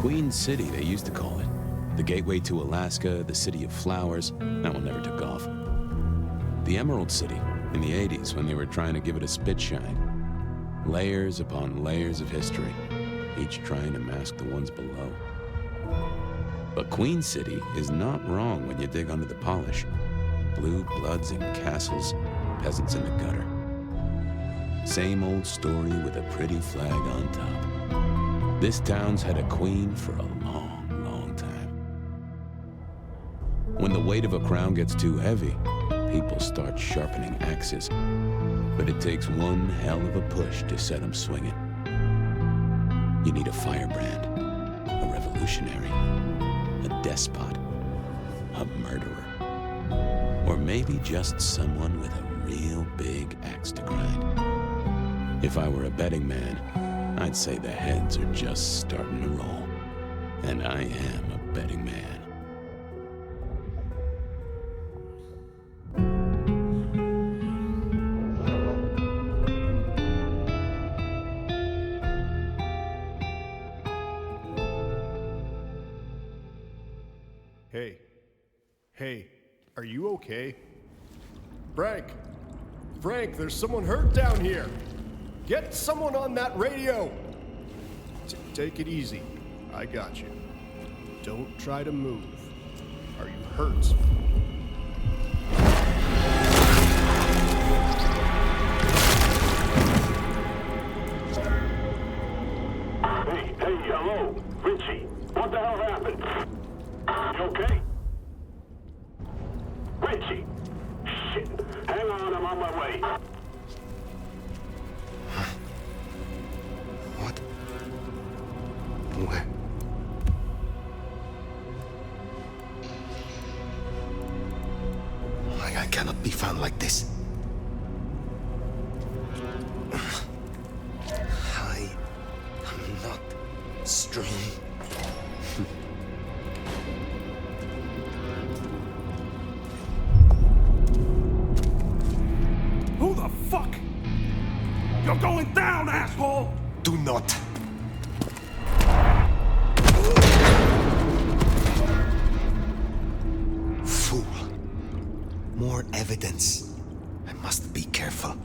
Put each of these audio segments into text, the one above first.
Queen City, they used to call it. The gateway to Alaska, the city of flowers. That one never took off. The Emerald City, in the 80s, when they were trying to give it a spit shine. Layers upon layers of history, each trying to mask the ones below. But Queen City is not wrong when you dig under the polish. Blue bloods in castles, peasants in the gutter. Same old story with a pretty flag on top. This town's had a queen for a long, long time. When the weight of a crown gets too heavy, people start sharpening axes. But it takes one hell of a push to set them swinging. You need a firebrand, a revolutionary, a despot, a murderer, or maybe just someone with a real big axe to grind. If I were a betting man, I'd say the heads are just starting to roll. And I am a betting man. Hey, are you okay? Frank, there's someone hurt down here. Get someone on that radio. Take it easy. I got you. Don't try to move. Are you hurt? Hey, hello, Richie. What the hell happened? You okay? Richie! Shit! Hang on, I'm on my way. What? Where? I cannot be found like this. I am not strong. Who the fuck? You're going down, asshole! Do not. Fool. More evidence. I must be careful.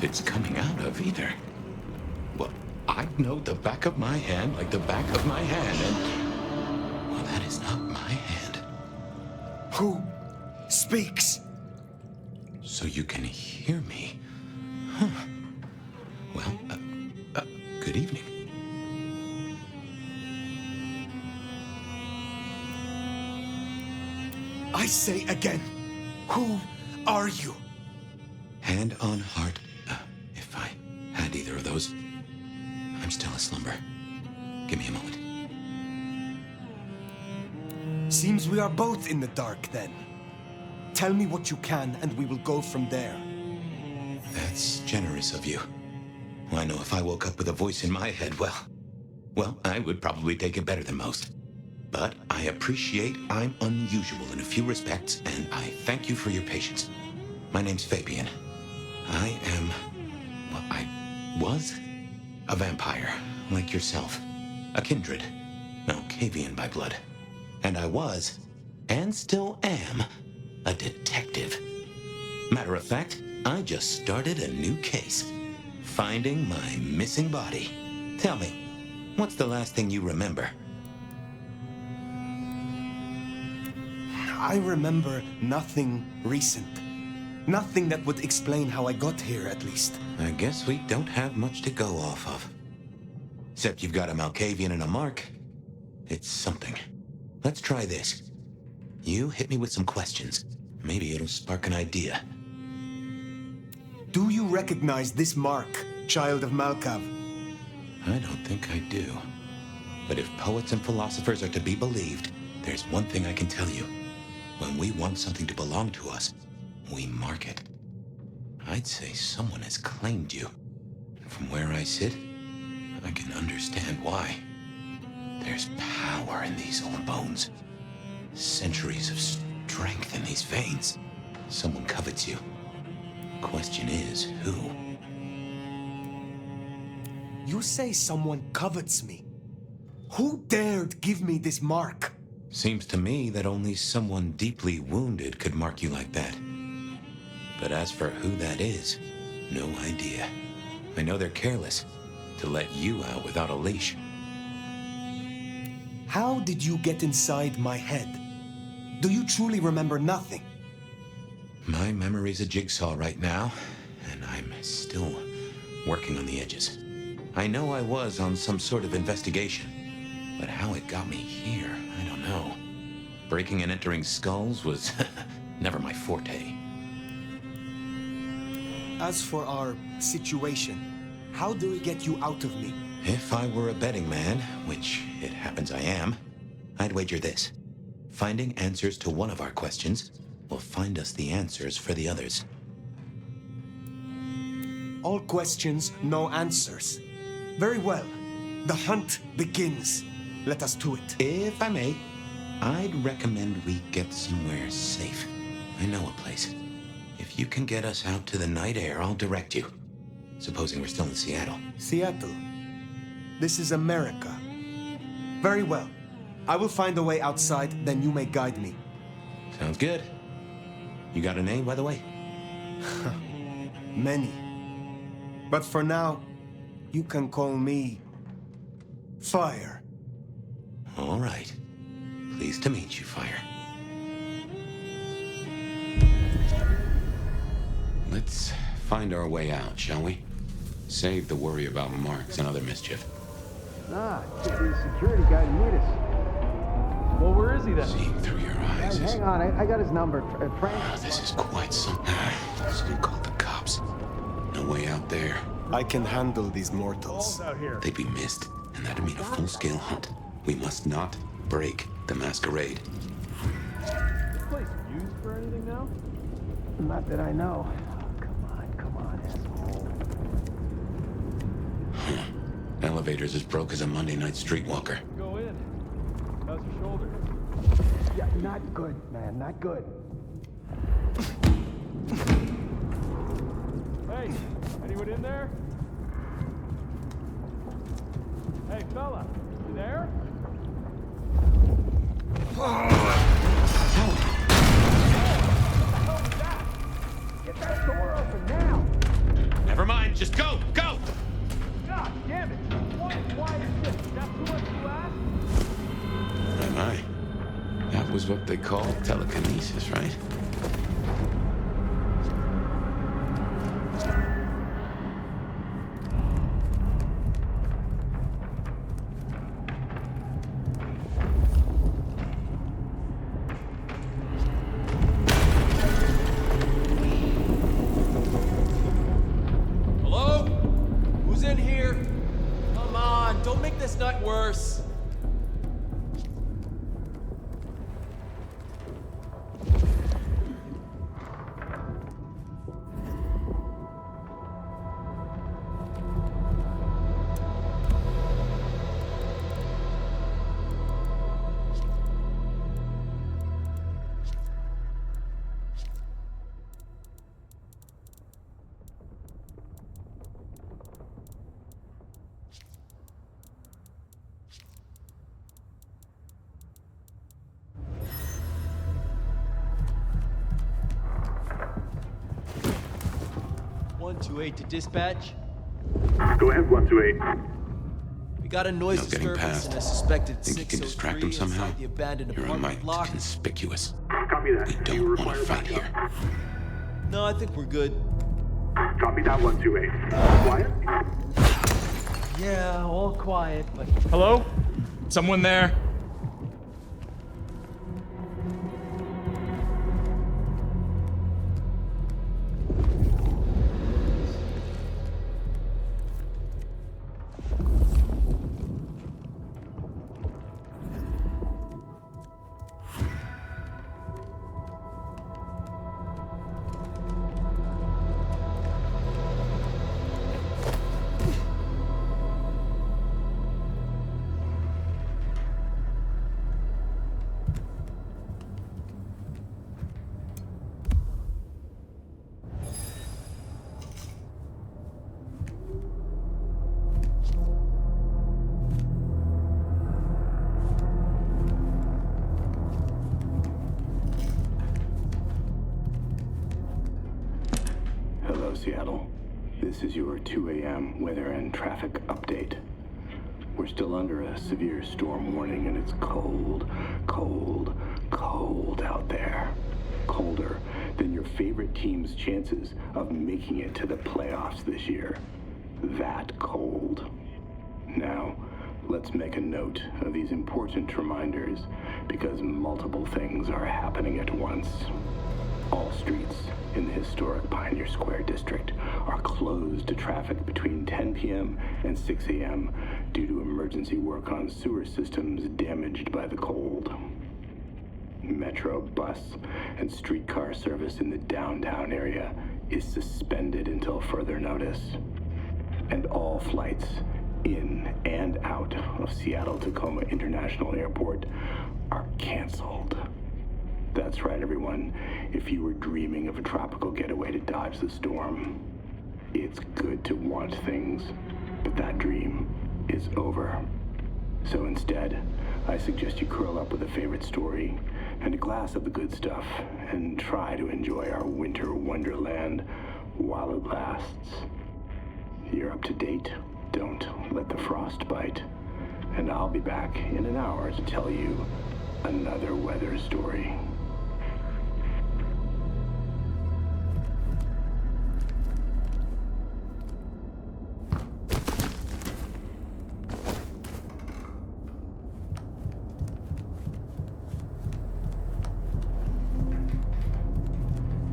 It's coming out of either. Well, I know the back of my hand like the back of my hand, and... Well, that is not my hand. Who speaks? So you can hear me. Huh. Well, good evening. I say again, who are you? Hand on heart, if I had either of those, I'm still aslumber. Give me a moment. Seems we are both in the dark then. Tell me what you can and we will go from there. That's generous of you. Well, I know if I woke up with a voice in my head, well, I would probably take it better than most. But I appreciate I'm unusual in a few respects, and I thank you for your patience. My name's Fabian. I was a vampire, like yourself. A kindred. No, Cavian by blood. And I was, and still am, a detective. Matter of fact, I just started a new case. Finding my missing body. Tell me, what's the last thing you remember? I remember nothing recent. Nothing that would explain how I got here, at least. I guess we don't have much to go off of. Except you've got a Malkavian and a mark. It's something. Let's try this. You hit me with some questions. Maybe it'll spark an idea. Do you recognize this mark, child of Malkav? I don't think I do. But if poets and philosophers are to be believed, there's one thing I can tell you. When we want something to belong to us, we mark it. I'd say someone has claimed you. And from where I sit, I can understand why. There's power in these old bones. Centuries of strength in these veins. Someone covets you. Question is, who? You say someone covets me. Who dared give me this mark? Seems to me that only someone deeply wounded could mark you like that. But as for who that is, no idea. I know they're careless to let you out without a leash. How did you get inside my head? Do you truly remember nothing? My memory's a jigsaw right now, and I'm still working on the edges. I know I was on some sort of investigation, but how it got me here, I don't know. Breaking and entering skulls was never my forte. As for our situation, how do we get you out of me? If I were a betting man, which it happens I am, I'd wager this. Finding answers to one of our questions will find us the answers for the others. All questions, no answers. Very well. The hunt begins. Let us to it. If I may, I'd recommend we get somewhere safe. I know a place. If you can get us out to the night air, I'll direct you. Supposing we're still in Seattle. Seattle. This is America. Very well. I will find a way outside, then you may guide me. Sounds good. You got a name, by the way? Many. But for now, you can call me Fire. All right. Pleased to meet you, Fire. Let's find our way out, shall we? Save the worry about marks and other mischief. Nah, should be a security guy to meet us. Well, where is he then? Seeing through your eyes is... Hang on, I got his number. Frank. Oh, this is quite something. Should have called the cops. No way out there. I can handle these mortals. Out here. They'd be missed, and that'd mean a full-scale hunt. We must not break the Masquerade. This place used for anything now? Not that I know. Come on, asshole. Elevator's as broke as a Monday night streetwalker. Go in. How's your shoulder? Yeah, not good, man, not good. Hey, anyone in there? Hey, fella, you there? Get that door open now! Never mind, just go! Go! God damn it! Why is this? Is that too much to ask? Am I? That was what they call telekinesis, right? Hello? Who's in here? Come on, don't make this night worse. To dispatch. Go ahead, 128. We got a noise No getting disturbance past. and a suspected Think you can distract them 603 somehow? inside the abandoned You're a apartment mite block. conspicuous. Copy that. We Do you don't want to require fight backup? here. No, I think we're good. Copy that 128. Quiet? Yeah, all quiet, but... Hello? Someone there? Hello, Seattle. This is your 2 a.m. weather and traffic update. We're still under a severe storm warning, and it's cold, cold, cold out there. Colder than your favorite team's chances of making it to the playoffs this year. That cold. Now, let's make a note of these important reminders, because multiple things are happening at once. All streets in the historic Pioneer Square district are closed to traffic between 10 p.m. and 6 a.m. due to emergency work on sewer systems damaged by the cold. Metro, bus, and streetcar service in the downtown area is suspended until further notice. And all flights in and out of Seattle-Tacoma International Airport are canceled. That's right, everyone. If you were dreaming of a tropical getaway to dodge the storm, it's good to want things, but that dream is over. So instead, I suggest you curl up with a favorite story and a glass of the good stuff and try to enjoy our winter wonderland while it lasts. You're up to date. Don't let the frost bite. And I'll be back in an hour to tell you another weather story.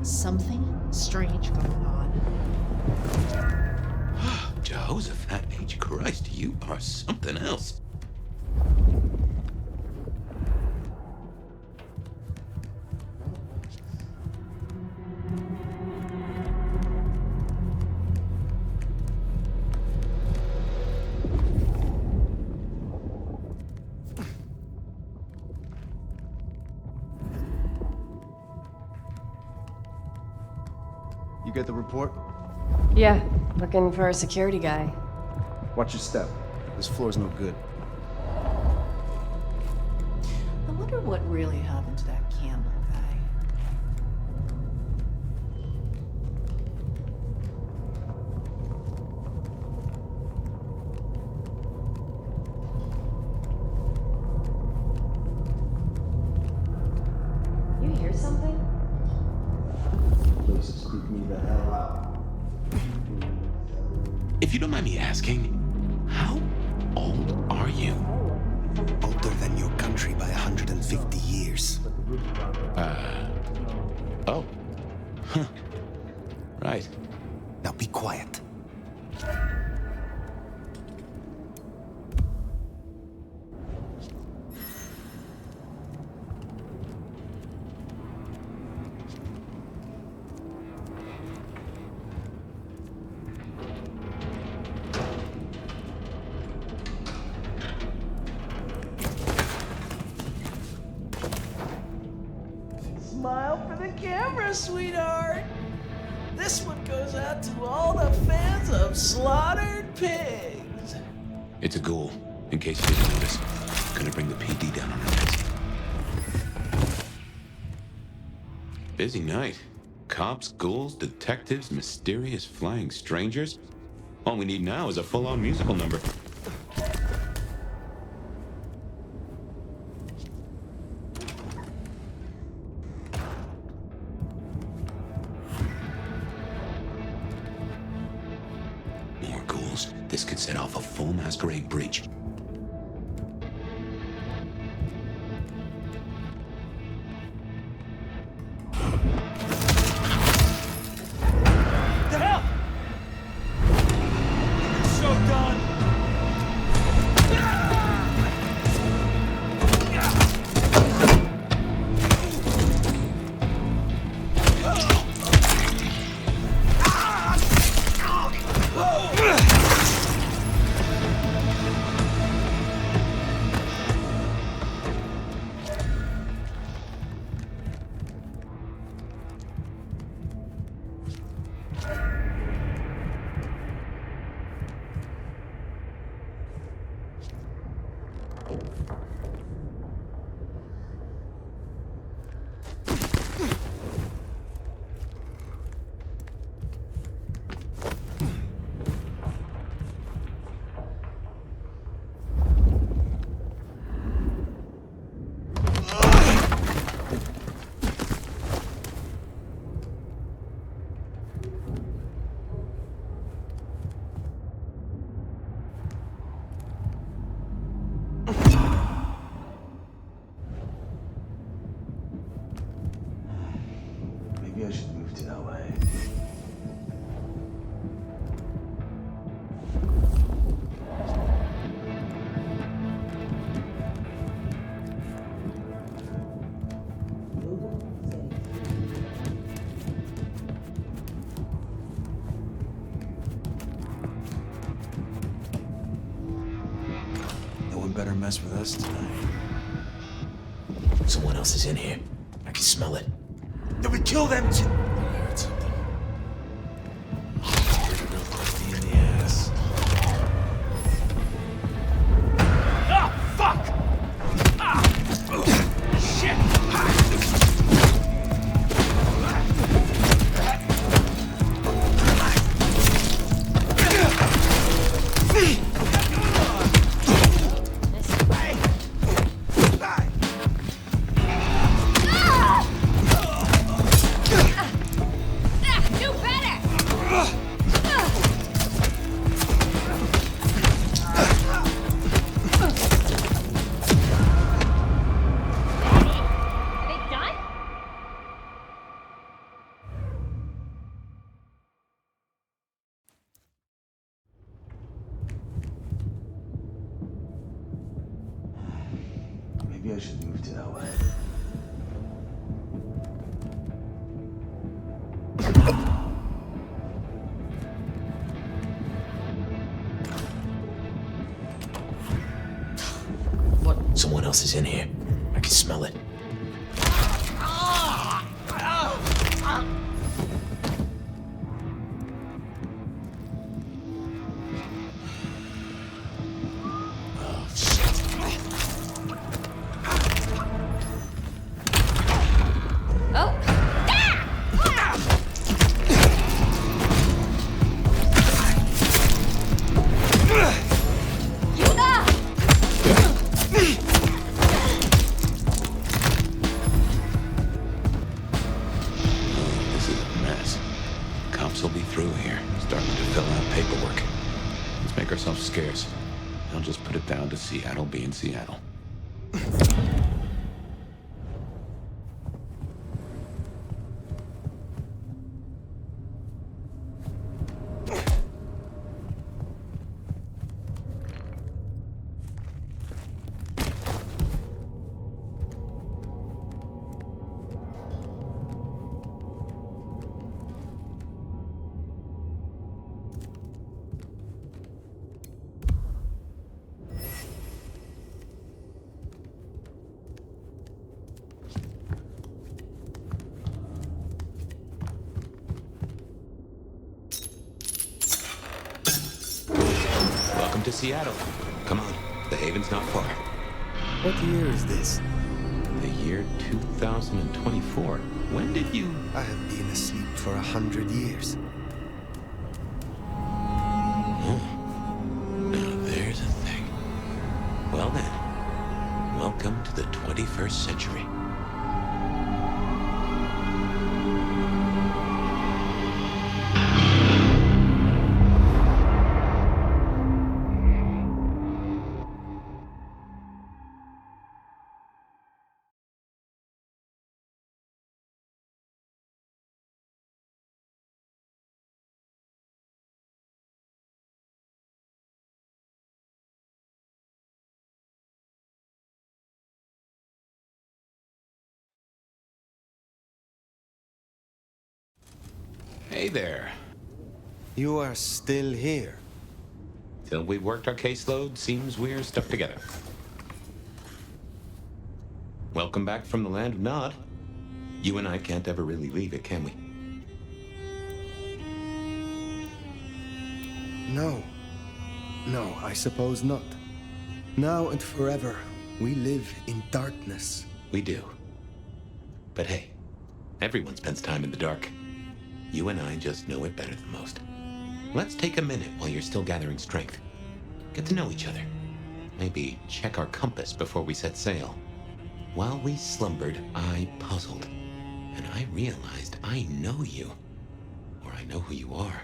Something strange going on. Jehoshaphat H. Christ, you are something else. You get the report? Yeah, looking for a security guy. Watch your step. This floor's no good. I wonder what really happened to that Campbell guy. You hear something? Places creep me the hell out. If you don't mind me asking, how old are you? Older than your country by 150 years. Oh. Huh. Right. Now be quiet. Smile for the camera, sweetheart. This one goes out to all the fans of slaughtered pigs. It's a ghoul, in case you didn't notice. Gonna bring the PD down on our heads. Busy night. Cops, ghouls, detectives, mysterious flying strangers. All we need now is a full-on musical number. signals. This could set off a full Masquerade breach. The hell? You're so done. Maybe I should move to LA. No one better mess with us tonight. Someone else is in here. I can smell it. Did we kill them too? I heard something. In the ass. Ah, fuck! Ah! Shit! Maybe I should move to LA. Someone else is in here. I can smell it. Will be through here, starting to fill out paperwork. Let's make ourselves scarce. I'll just put it down to Seattle being Seattle. Welcome to Seattle. Come on, the haven's not far. What year is this? The year 2024. When did you... I have been asleep for 100 years. Now there's a thing. Well then, welcome to the 21st century. Hey there. You are still here. Till we worked our caseload, seems we're stuck together. Welcome back from the land of Nod. You and I can't ever really leave it, can we? No. No, I suppose not. Now and forever, we live in darkness. We do. But hey, everyone spends time in the dark. You and I just know it better than most. Let's take a minute while you're still gathering strength. Get to know each other. Maybe check our compass before we set sail. While we slumbered, I puzzled. And I realized I know you. Or I know who you are.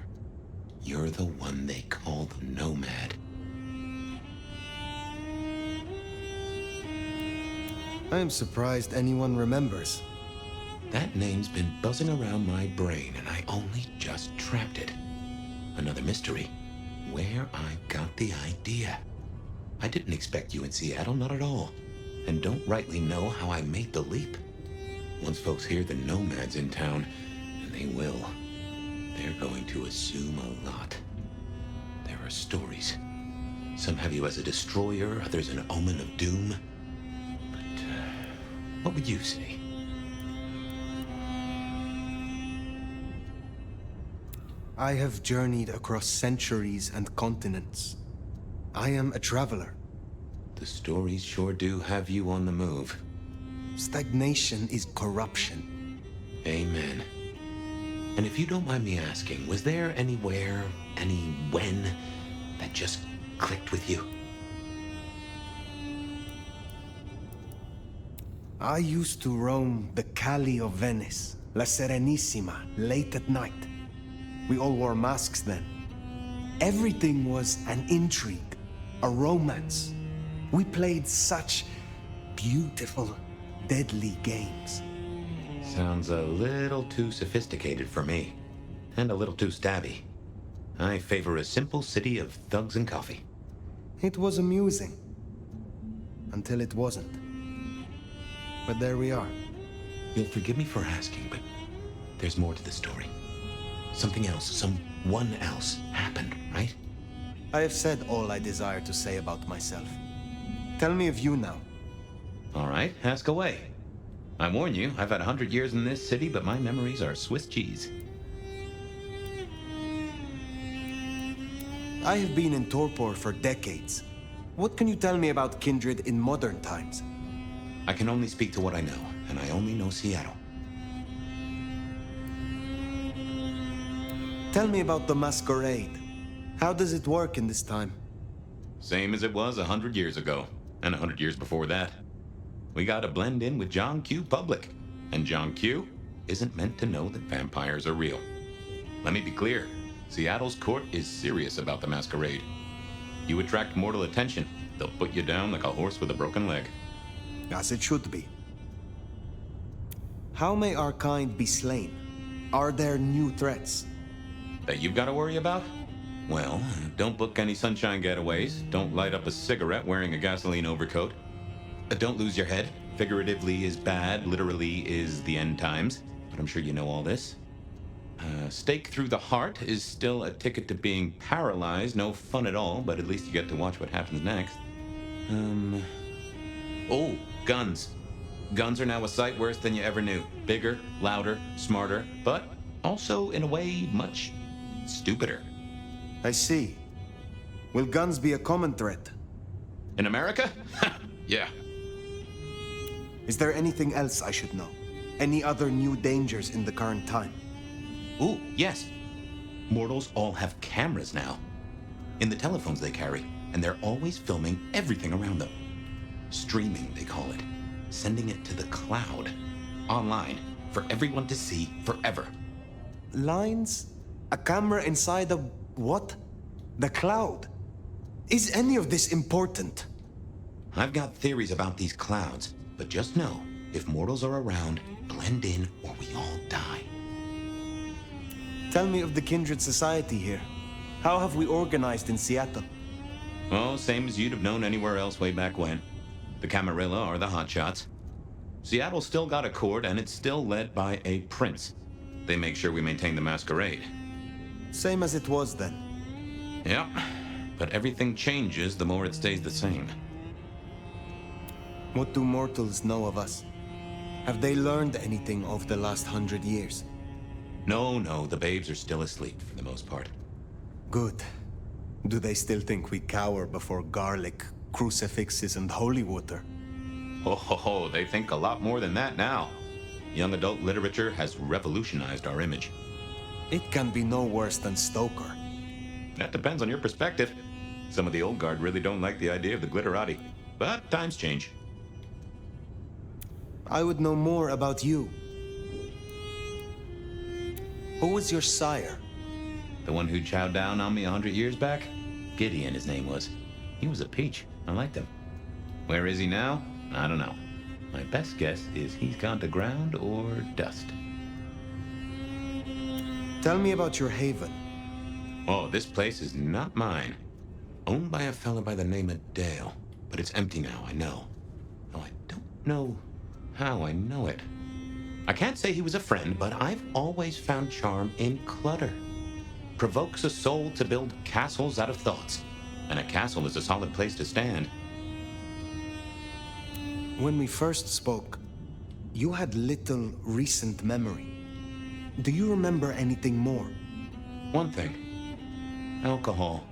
You're the one they call the Nomad. I am surprised anyone remembers. That name's been buzzing around my brain, and I only just trapped it. Another mystery. Where I got the idea. I didn't expect you in Seattle, not at all. And don't rightly know how I made the leap. Once folks hear the Nomad's in town, and they will, they're going to assume a lot. There are stories. Some have you as a destroyer, others an omen of doom. But, what would you say? I have journeyed across centuries and continents. I am a traveler. The stories sure do have you on the move. Stagnation is corruption. Amen. And if you don't mind me asking, was there anywhere, any when, that just clicked with you? I used to roam the Calle of Venice, La Serenissima, late at night. We all wore masks then. Everything was an intrigue, a romance. We played such beautiful, deadly games. Sounds a little too sophisticated for me. And a little too stabby. I favor a simple city of thugs and coffee. It was amusing. Until it wasn't. But there we are. You'll forgive me for asking, but there's more to the story. Something else, someone else happened, right? I have said all I desire to say about myself. Tell me of you now. All right, ask away. I warn you, I've had 100 years in this city, but my memories are Swiss cheese. I have been in torpor for decades. What can you tell me about Kindred in modern times? I can only speak to what I know, and I only know Seattle. Tell me about the Masquerade. How does it work in this time? Same as it was 100 years ago, and 100 years before that. We gotta blend in with John Q. Public, and John Q. isn't meant to know that vampires are real. Let me be clear, Seattle's court is serious about the Masquerade. You attract mortal attention, they'll put you down like a horse with a broken leg. As it should be. How may our kind be slain? Are there new threats? That you've got to worry about? Well, don't book any sunshine getaways. Don't light up a cigarette wearing a gasoline overcoat. Don't lose your head. Figuratively is bad, literally is the end times. But I'm sure you know all this. Stake through the heart is still a ticket to being paralyzed. No fun at all, but at least you get to watch what happens next. Oh, guns. Guns are now a sight worse than you ever knew. Bigger, louder, smarter, but also, in a way, much stupider. I see. Will guns be a common threat? In America? Yeah. Is there anything else I should know? Any other new dangers in the current time? Ooh, yes. Mortals all have cameras now. In the telephones they carry, and they're always filming everything around them. Streaming, they call it. Sending it to the cloud. Online. For everyone to see forever. Lines? A camera inside a what? The cloud? Is any of this important? I've got theories about these clouds, but just know, if mortals are around, blend in or we all die. Tell me of the Kindred Society here. How have we organized in Seattle? Oh, same as you'd have known anywhere else way back when. The Camarilla are the hotshots. Seattle's still got a court, and it's still led by a prince. They make sure we maintain the Masquerade. Same as it was then. Yeah, but everything changes the more it stays the same. What do mortals know of us? Have they learned anything over the last 100 years? No, the babes are still asleep for the most part. Good. Do they still think we cower before garlic, crucifixes, and holy water? Oh, they think a lot more than that now. Young adult literature has revolutionized our image. It can be no worse than Stoker. That depends on your perspective. Some of the old guard really don't like the idea of the glitterati, but times change. I would know more about you. Who was your sire? The one who chowed down on me 100 years back? Gideon, his name was. He was a peach. I liked him. Where is he now? I don't know. My best guess is he's gone to ground or dust. Tell me about your haven. Oh, this place is not mine. Owned by a fella by the name of Dale. But it's empty now, I know. Oh, I don't know how I know it. I can't say he was a friend, but I've always found charm in clutter. Provokes a soul to build castles out of thoughts. And a castle is a solid place to stand. When we first spoke, you had little recent memory. Do you remember anything more? One thing. Alcohol.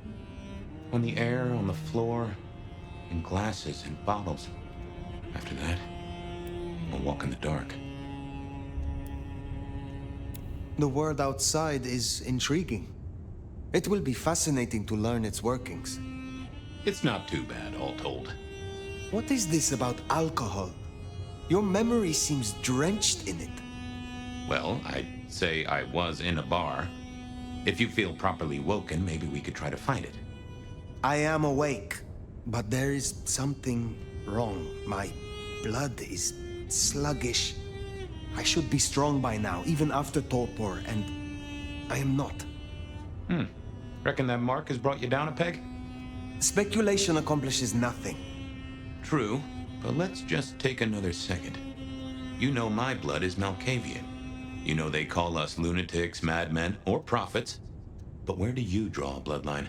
On the air, on the floor, in glasses and bottles. After that, a walk in the dark. The world outside is intriguing. It will be fascinating to learn its workings. It's not too bad, all told. What is this about alcohol? Your memory seems drenched in it. Well, I'd say I was in a bar. If you feel properly woken, maybe we could try to find it. I am awake, but there is something wrong. My blood is sluggish. I should be strong by now, even after torpor, and I am not. Reckon that mark has brought you down a peg? Speculation accomplishes nothing. True, but let's just take another second. You know my blood is Malkavian. You know they call us lunatics, madmen, or prophets. But where do you draw a bloodline?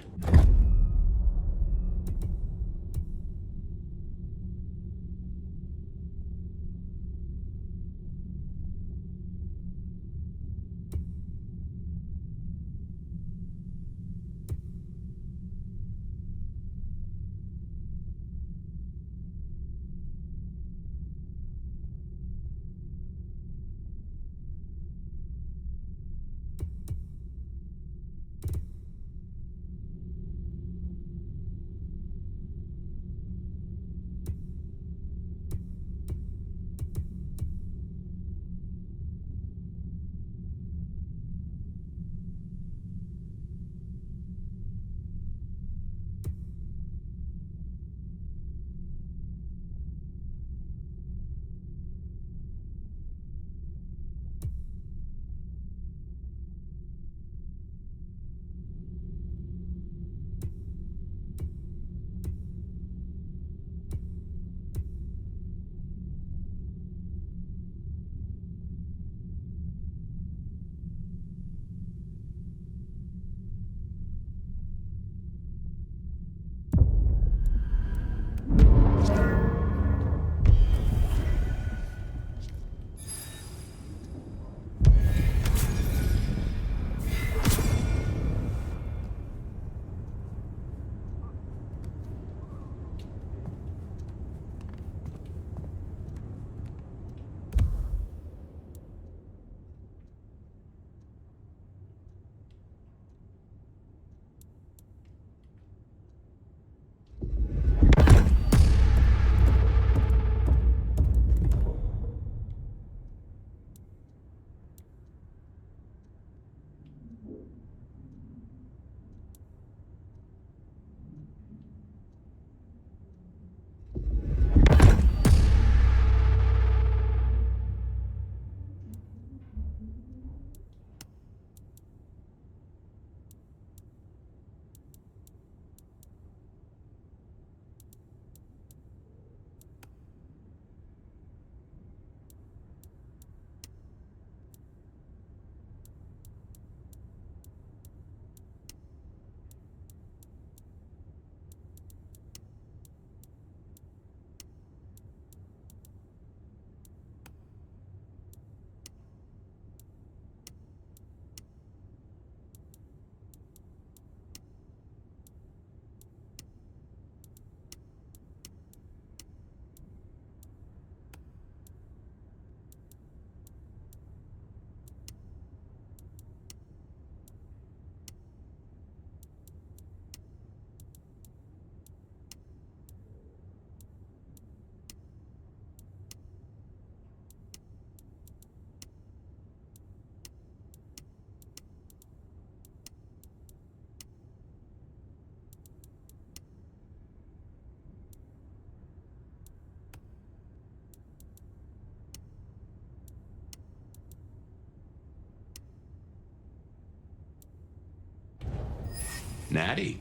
Natty.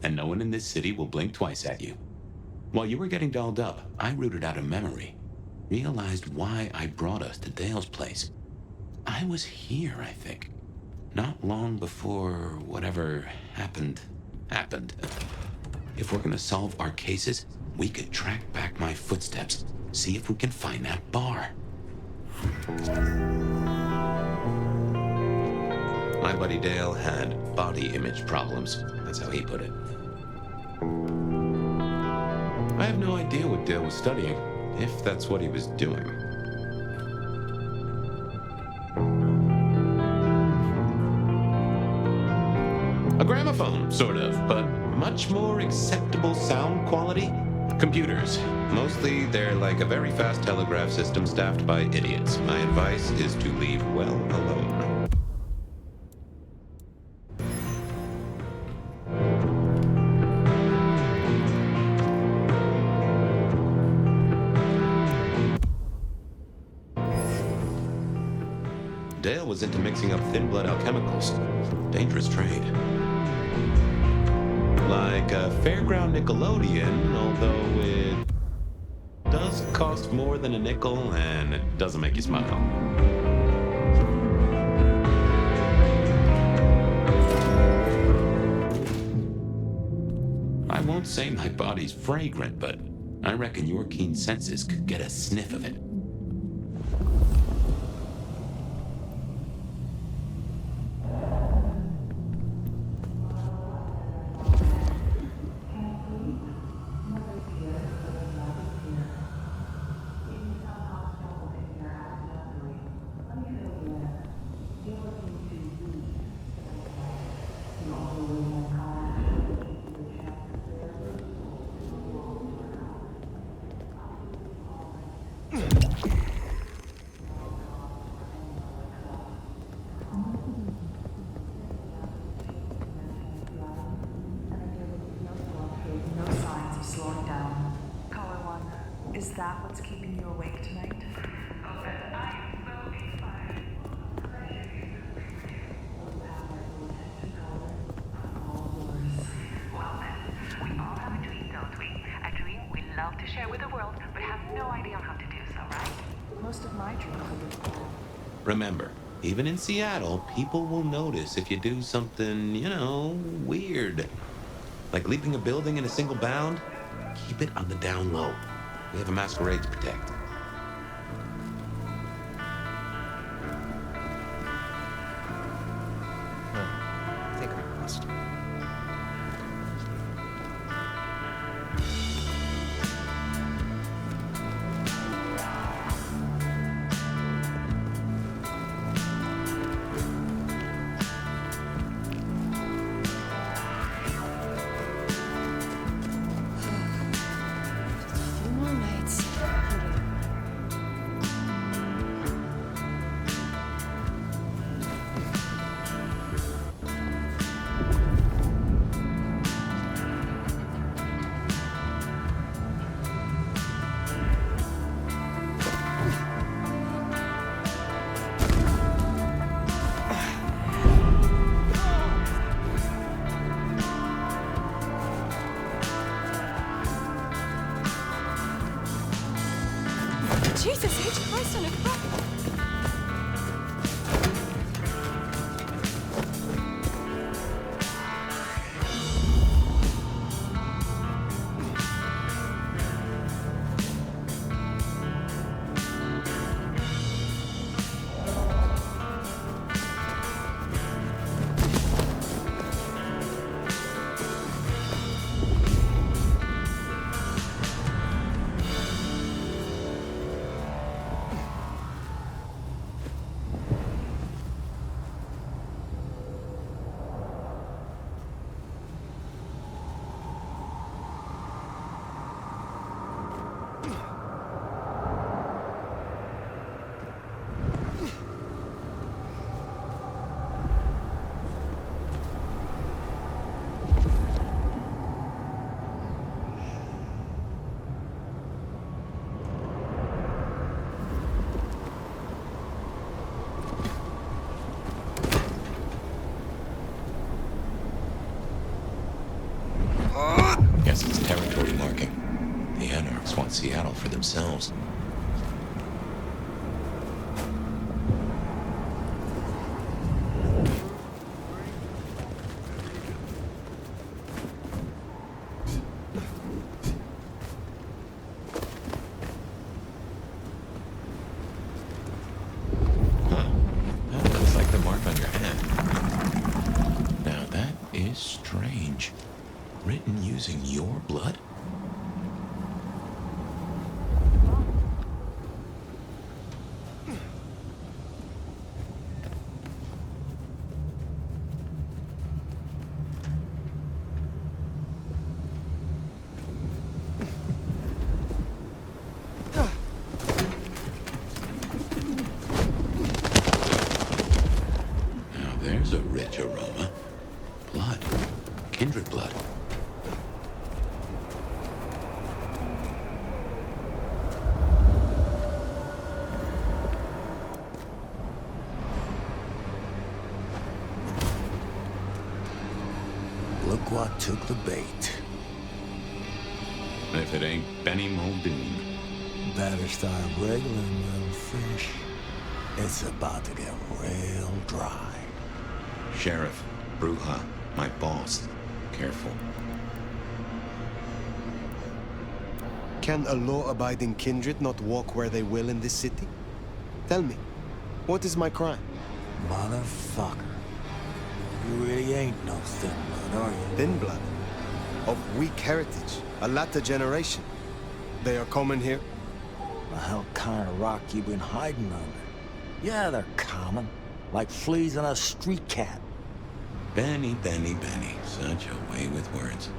And no one in this city will blink twice at you. While you were getting dolled up, I rooted out a memory. Realized why I brought us to Dale's place. I was here, I think. Not long before whatever happened. If we're gonna solve our cases, we could track back my footsteps. See if we can find that bar. My buddy Dale had body image problems. That's how he put it. I have no idea what Dale was studying, if that's what he was doing. A gramophone, sort of, but much more acceptable sound quality. Computers. Mostly, they're like a very fast telegraph system staffed by idiots. My advice is to leave well alone. Dale was into mixing up thin blood alchemicals. Dangerous trade. Like a fairground Nickelodeon, although it does cost more than a nickel and it doesn't make you smile. I won't say my body's fragrant, but I reckon your keen senses could get a sniff of it. Is that what's keeping you awake tonight? Well then, we all have a dream, don't we? A dream we love to share with the world, but have no idea how to do so, right? Most of my dreams are good. Remember, even in Seattle, people will notice if you do something, weird. Like leaping a building in a single bound. Keep it on the down low. We have a Masquerade to protect. I think I must. Few more nights. Seattle for themselves. Written using your blood? Now there's a rich aroma. Blood. Kindred blood. Look what took the bait. If it ain't Benny Muldoon. Better start wriggling, little fish. It's about to get real dry. Sheriff, Bruja, my boss. Careful. Can a law-abiding kindred not walk where they will in this city? Tell me, what is my crime? Motherfucker. You really ain't no thin blood, are you? Thin blood? Of weak heritage, a latter generation. They are common here? The hell kind of rock you been hiding under? Yeah, they're common. Like fleas on a street cat. Benny, Benny, Benny. Such a way with words.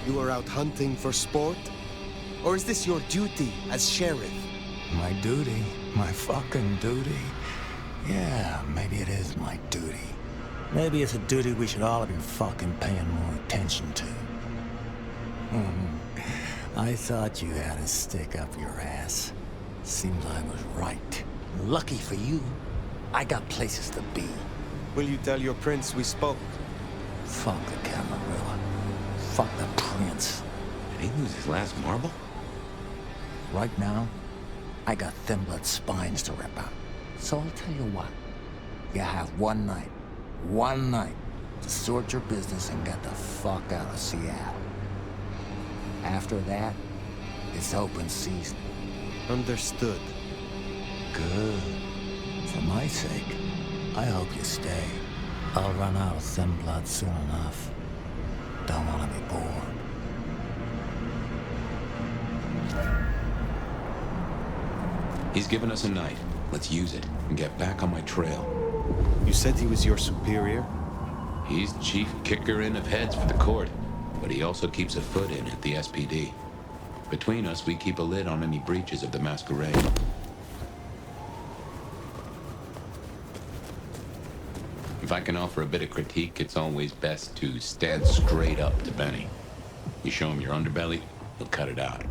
You are out hunting for sport? Or is this your duty as sheriff? My duty? My fucking duty? Yeah, maybe it is my duty. Maybe it's a duty we should all have been fucking paying more attention to. I thought you had a stick up your ass. Seems I was right. Lucky for you, I got places to be. Will you tell your prince we spoke? Fuck the Camarilla. Fuck the prince. Did he lose his last marble? Right now, I got thin blood spines to rip out. So I'll tell you what. You have one night, to sort your business and get the fuck out of Seattle. After that, it's open season. Understood. Good. For my sake, I hope you stay. I'll run out of thin blood soon enough. Don't want to be bored. He's given us a night. Let's use it and get back on my trail. You said he was your superior? He's chief kicker-in of heads for the court, but he also keeps a foot in at the SPD. Between us, we keep a lid on any breaches of the Masquerade. If I can offer a bit of critique, it's always best to stand straight up to Benny. You show him your underbelly, he'll cut it out.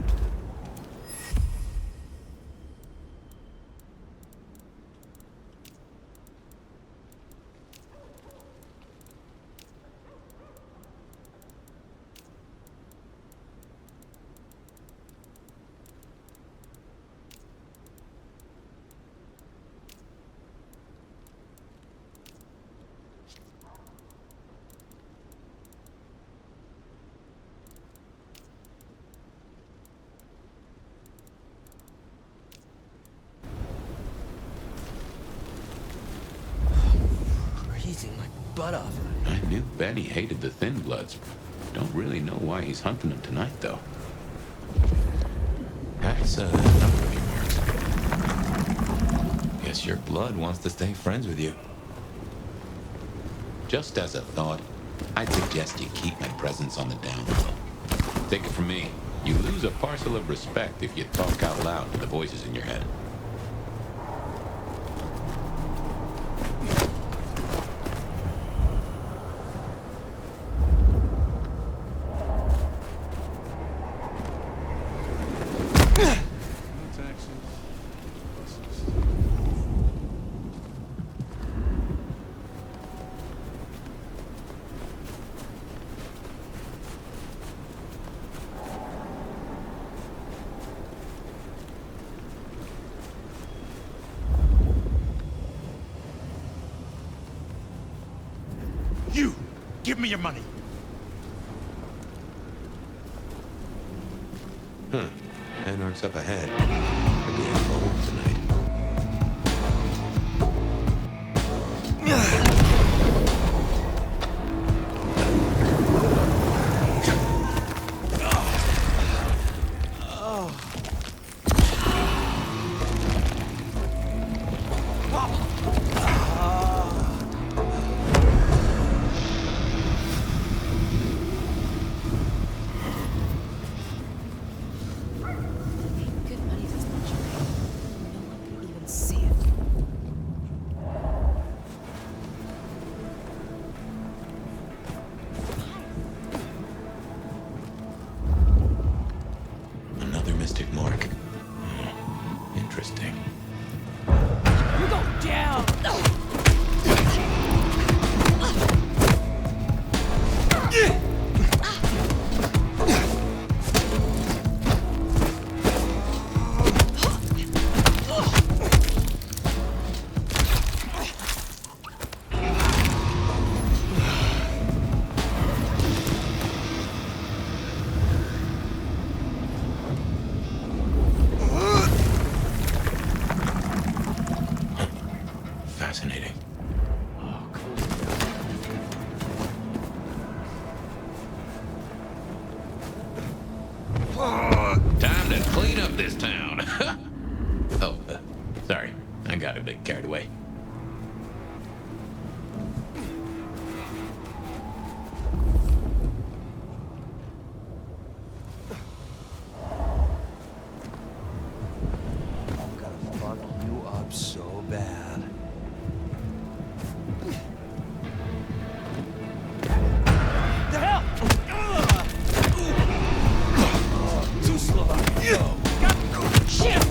Butt off. I knew Benny hated the Thin Bloods. Don't really know why he's hunting them tonight, though. That's not really works. Guess your blood wants to stay friends with you. Just as a thought, I'd suggest you keep my presence on the down low. Take it from me, you lose a parcel of respect if you talk out loud to the voices in your head. You! Give me your money! Huh. Anarch's up ahead. Could be involved tonight. Fascinating. Time to clean up this town. Oh, sorry. I got a bit carried away. I'm gonna fuck you up so bad. The hell? Too slow. Shit!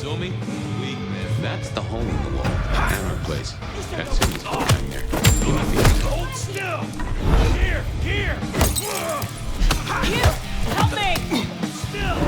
Sumi, weakness. That's the hole in the wall. And our place. Katsumi's behind there. You might be Hold still! Here! Here! You! Help me! Still!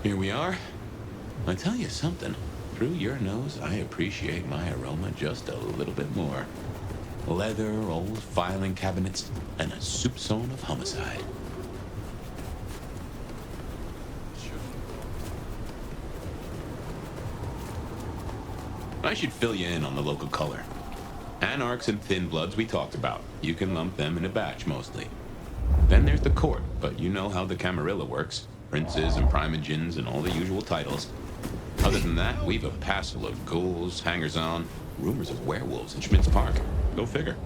Here we are. I tell you something. Through your nose, I appreciate my aroma just a little bit more. Leather, old filing cabinets, and a soupçon of homicide. I should fill you in on the local color. Anarchs and Thin Bloods we talked about. You can lump them in a batch mostly. Then there's the court, but you know how the Camarilla works. Princes and primogens and all the usual titles. Other than that, we've a passel of ghouls, hangers-on, rumors of werewolves in Schmidt's Park. Go figure.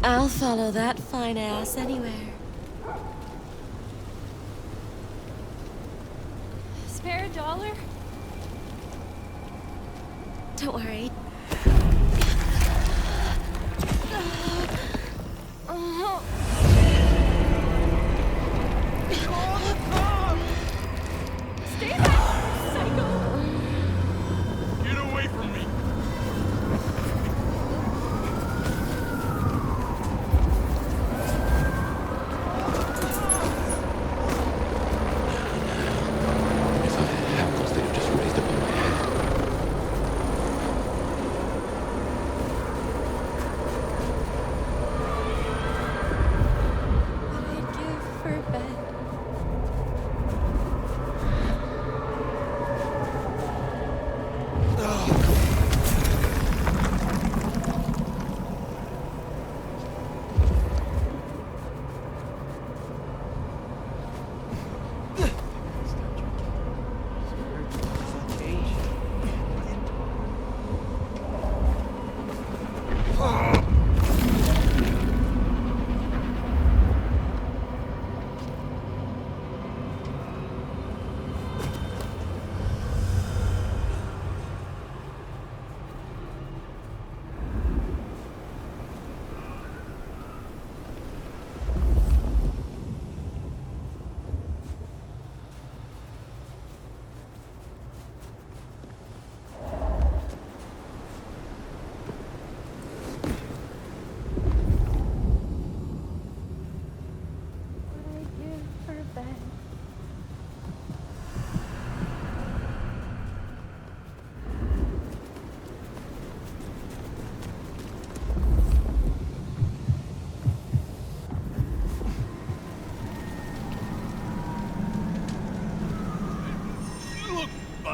I'll follow that fine ass anywhere. Spare $1? Don't worry. Stay back, psycho! Get away from me!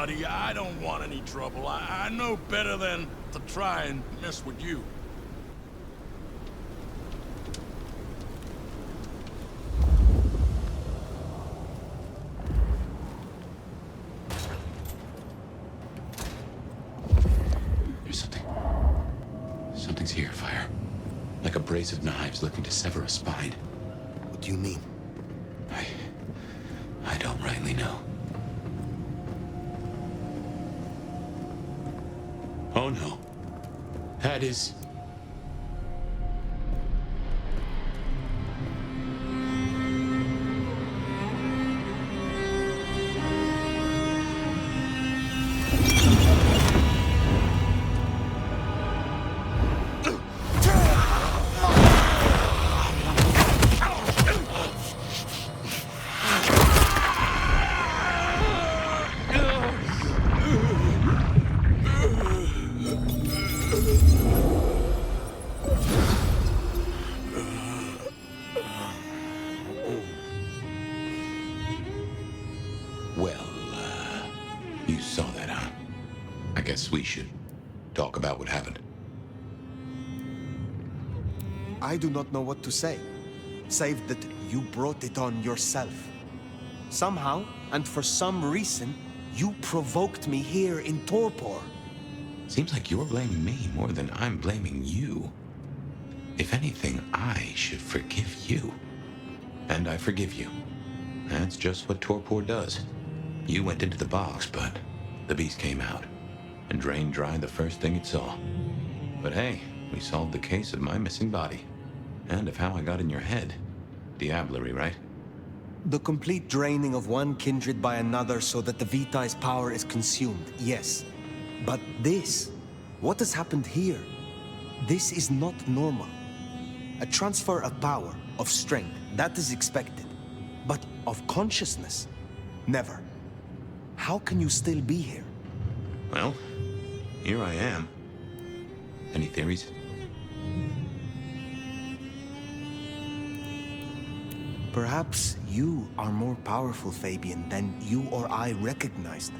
buddy. I don't want any trouble. I know better than to try and mess with you. There's something. Something's here, Fire. Like a brace of knives looking to sever a spine. What do you mean? I don't rightly know. Oh no. That is... You saw that, huh? I guess we should talk about what happened. I do not know what to say, save that you brought it on yourself. Somehow, and for some reason, you provoked me here in torpor. Seems like you're blaming me more than I'm blaming you. If anything, I should forgive you. And I forgive you. That's just what torpor does. You went into the box, but the beast came out and drained dry the first thing it saw. But hey, we solved the case of my missing body and of how I got in your head. Diablerie, right? The complete draining of one kindred by another so that the Vitae's power is consumed, yes. But this, what has happened here? This is not normal. A transfer of power, of strength, that is expected. But of consciousness? Never. How can you still be here? Well, here I am. Any theories? Perhaps you are more powerful, Fabian, than you or I recognized.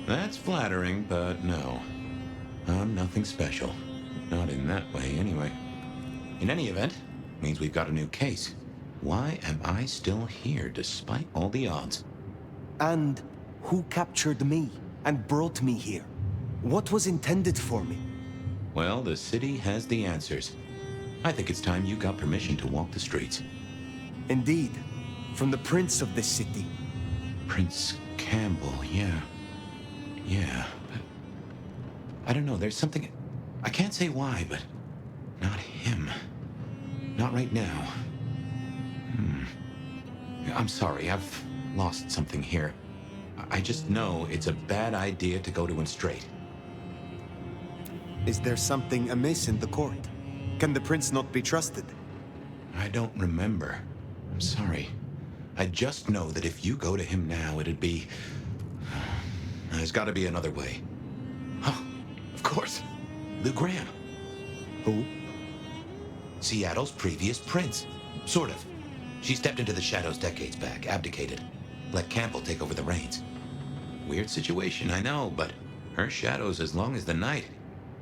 That's flattering, but no. I'm nothing special. Not in that way, anyway. In any event, means we've got a new case. Why am I still here despite all the odds? And who captured me and brought me here? What was intended for me? Well, the city has the answers. I think it's time you got permission to walk the streets. Indeed. From the prince of this city. Prince Campbell, yeah. Yeah, but... I don't know, there's something... I can't say why, but... not him. Not right now. I'm sorry, I've lost something here. I just know it's a bad idea to go to him straight. Is there something amiss in the court? Can the prince not be trusted? I don't remember. I'm sorry. I just know that if you go to him now, it'd be... There's got to be another way. Oh, of course. Lou Graham. Who? Seattle's previous prince. Sort of. She stepped into the shadows decades back, abdicated. Let Campbell take over the reins. Weird situation, I know, but her shadow's as long as the night.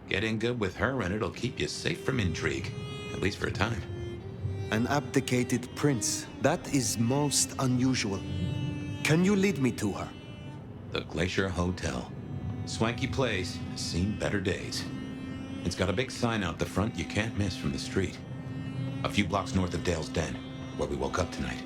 Get in good with her and it'll keep you safe from intrigue. At least for a time. An abdicated prince. That is most unusual. Can you lead me to her? The Glacier Hotel. Swanky place, has seen better days. It's got a big sign out the front you can't miss from the street. A few blocks north of Dale's Den, where we woke up tonight.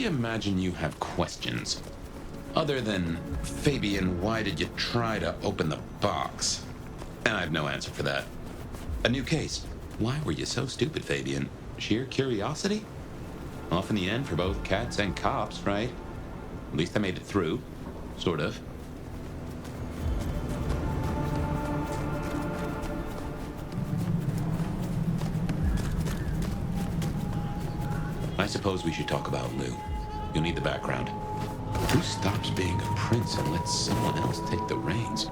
imagine you have questions. Other than, Fabian, why did you try to open the box? And I have no answer for that. A new case. Why were you so stupid, Fabian? Sheer curiosity? Off in the end for both cats and cops, right? At least I made it through. Sort of. I suppose we should talk about Lou. You'll need the background. Who stops being a prince and lets someone else take the reins?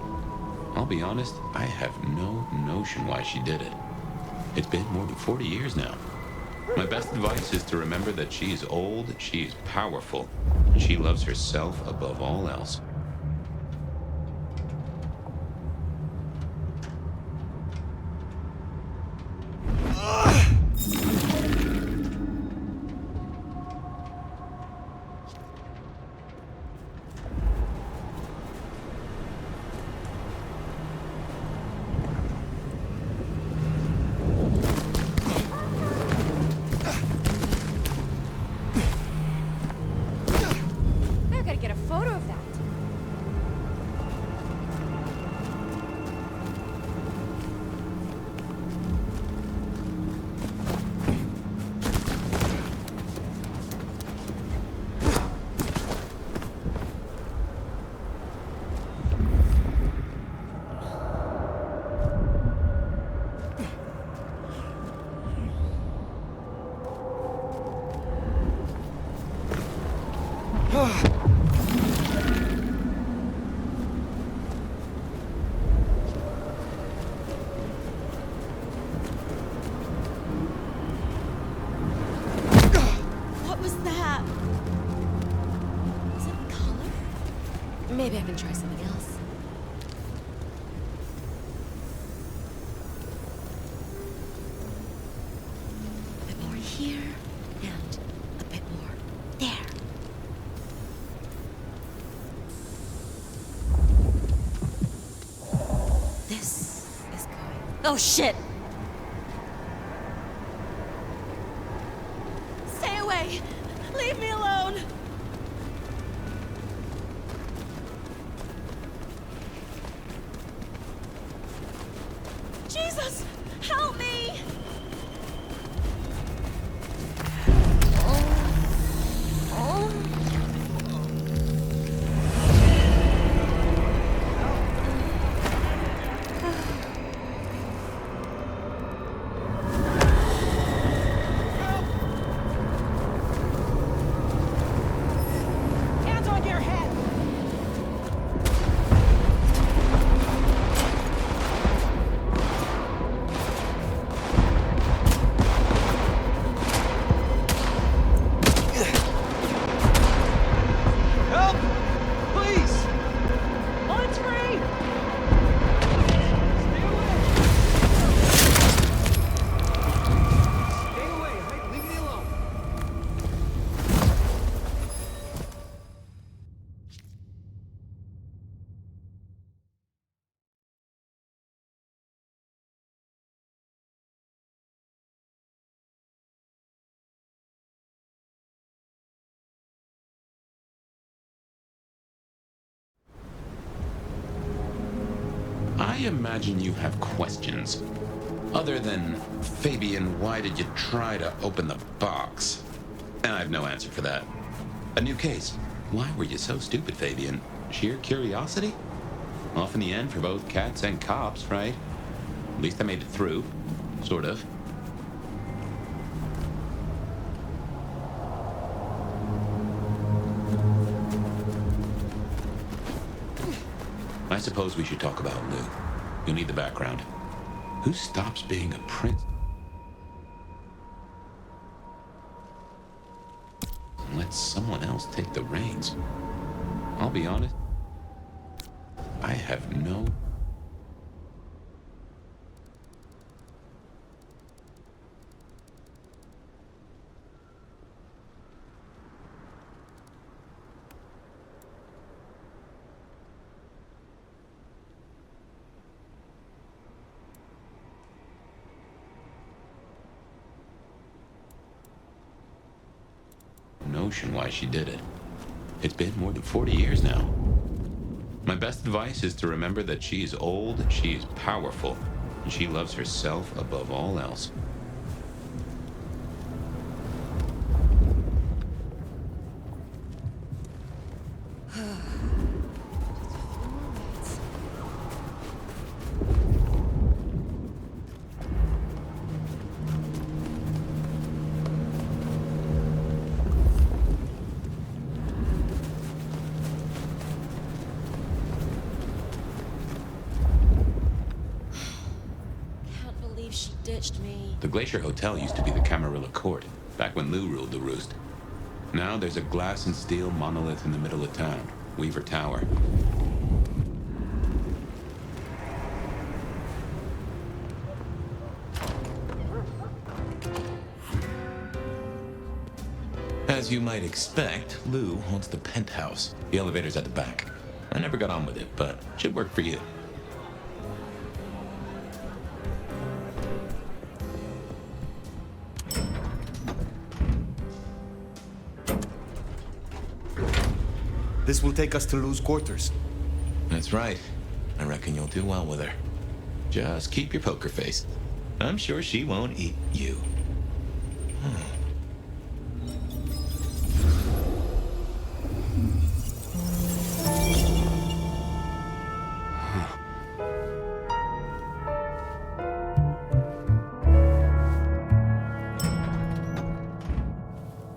I'll be honest, I have no notion why she did it. It's been more than 40 years now. My best advice is to remember that she's old, she's powerful, and she loves herself above all else. Maybe I can try something else. A bit more here, and a bit more there. This is going... Oh, shit! Stay away! Leave me alone! Jesus! Help me! Hands on your head! Help! Please! Line's free! Stay away! Hey, leave me alone! I imagine you have questions. Other than, Fabian, why did you try to open the box? And I have no answer for that. A new case. Why were you so stupid, Fabian? Sheer curiosity? Off in the end for both cats and cops, right? At least I made it through. Sort of. I suppose we should talk about Lou. You'll need the background. Who stops being a prince and lets someone else take the reins? I'll be honest, I have no... notion why she did it. It's been more than 40 years now. My best advice is to remember that she is old, she is powerful, and she loves herself above all else. The Glacier Hotel used to be the Camarilla Court, back when Lou ruled the roost. Now there's a glass and steel monolith in the middle of town, Weaver Tower. As you might expect, Lou owns the penthouse. The elevator's at the back. I never got on with it, but it should work for you. This will take us to Lou's quarters. That's right. I reckon you'll do well with her. Just keep your poker face. I'm sure she won't eat you.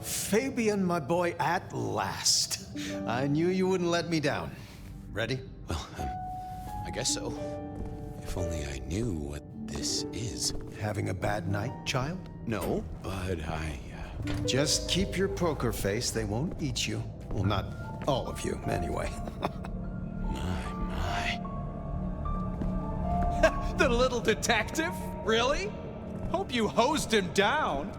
Fabian, my boy, at last. I knew you wouldn't let me down. Ready? Well, I guess so. If only I knew what this is. Having a bad night, child? No, but Just keep your poker face. They won't eat you. Well, not all of you, anyway. My. The little detective? Really? Hope you hosed him down.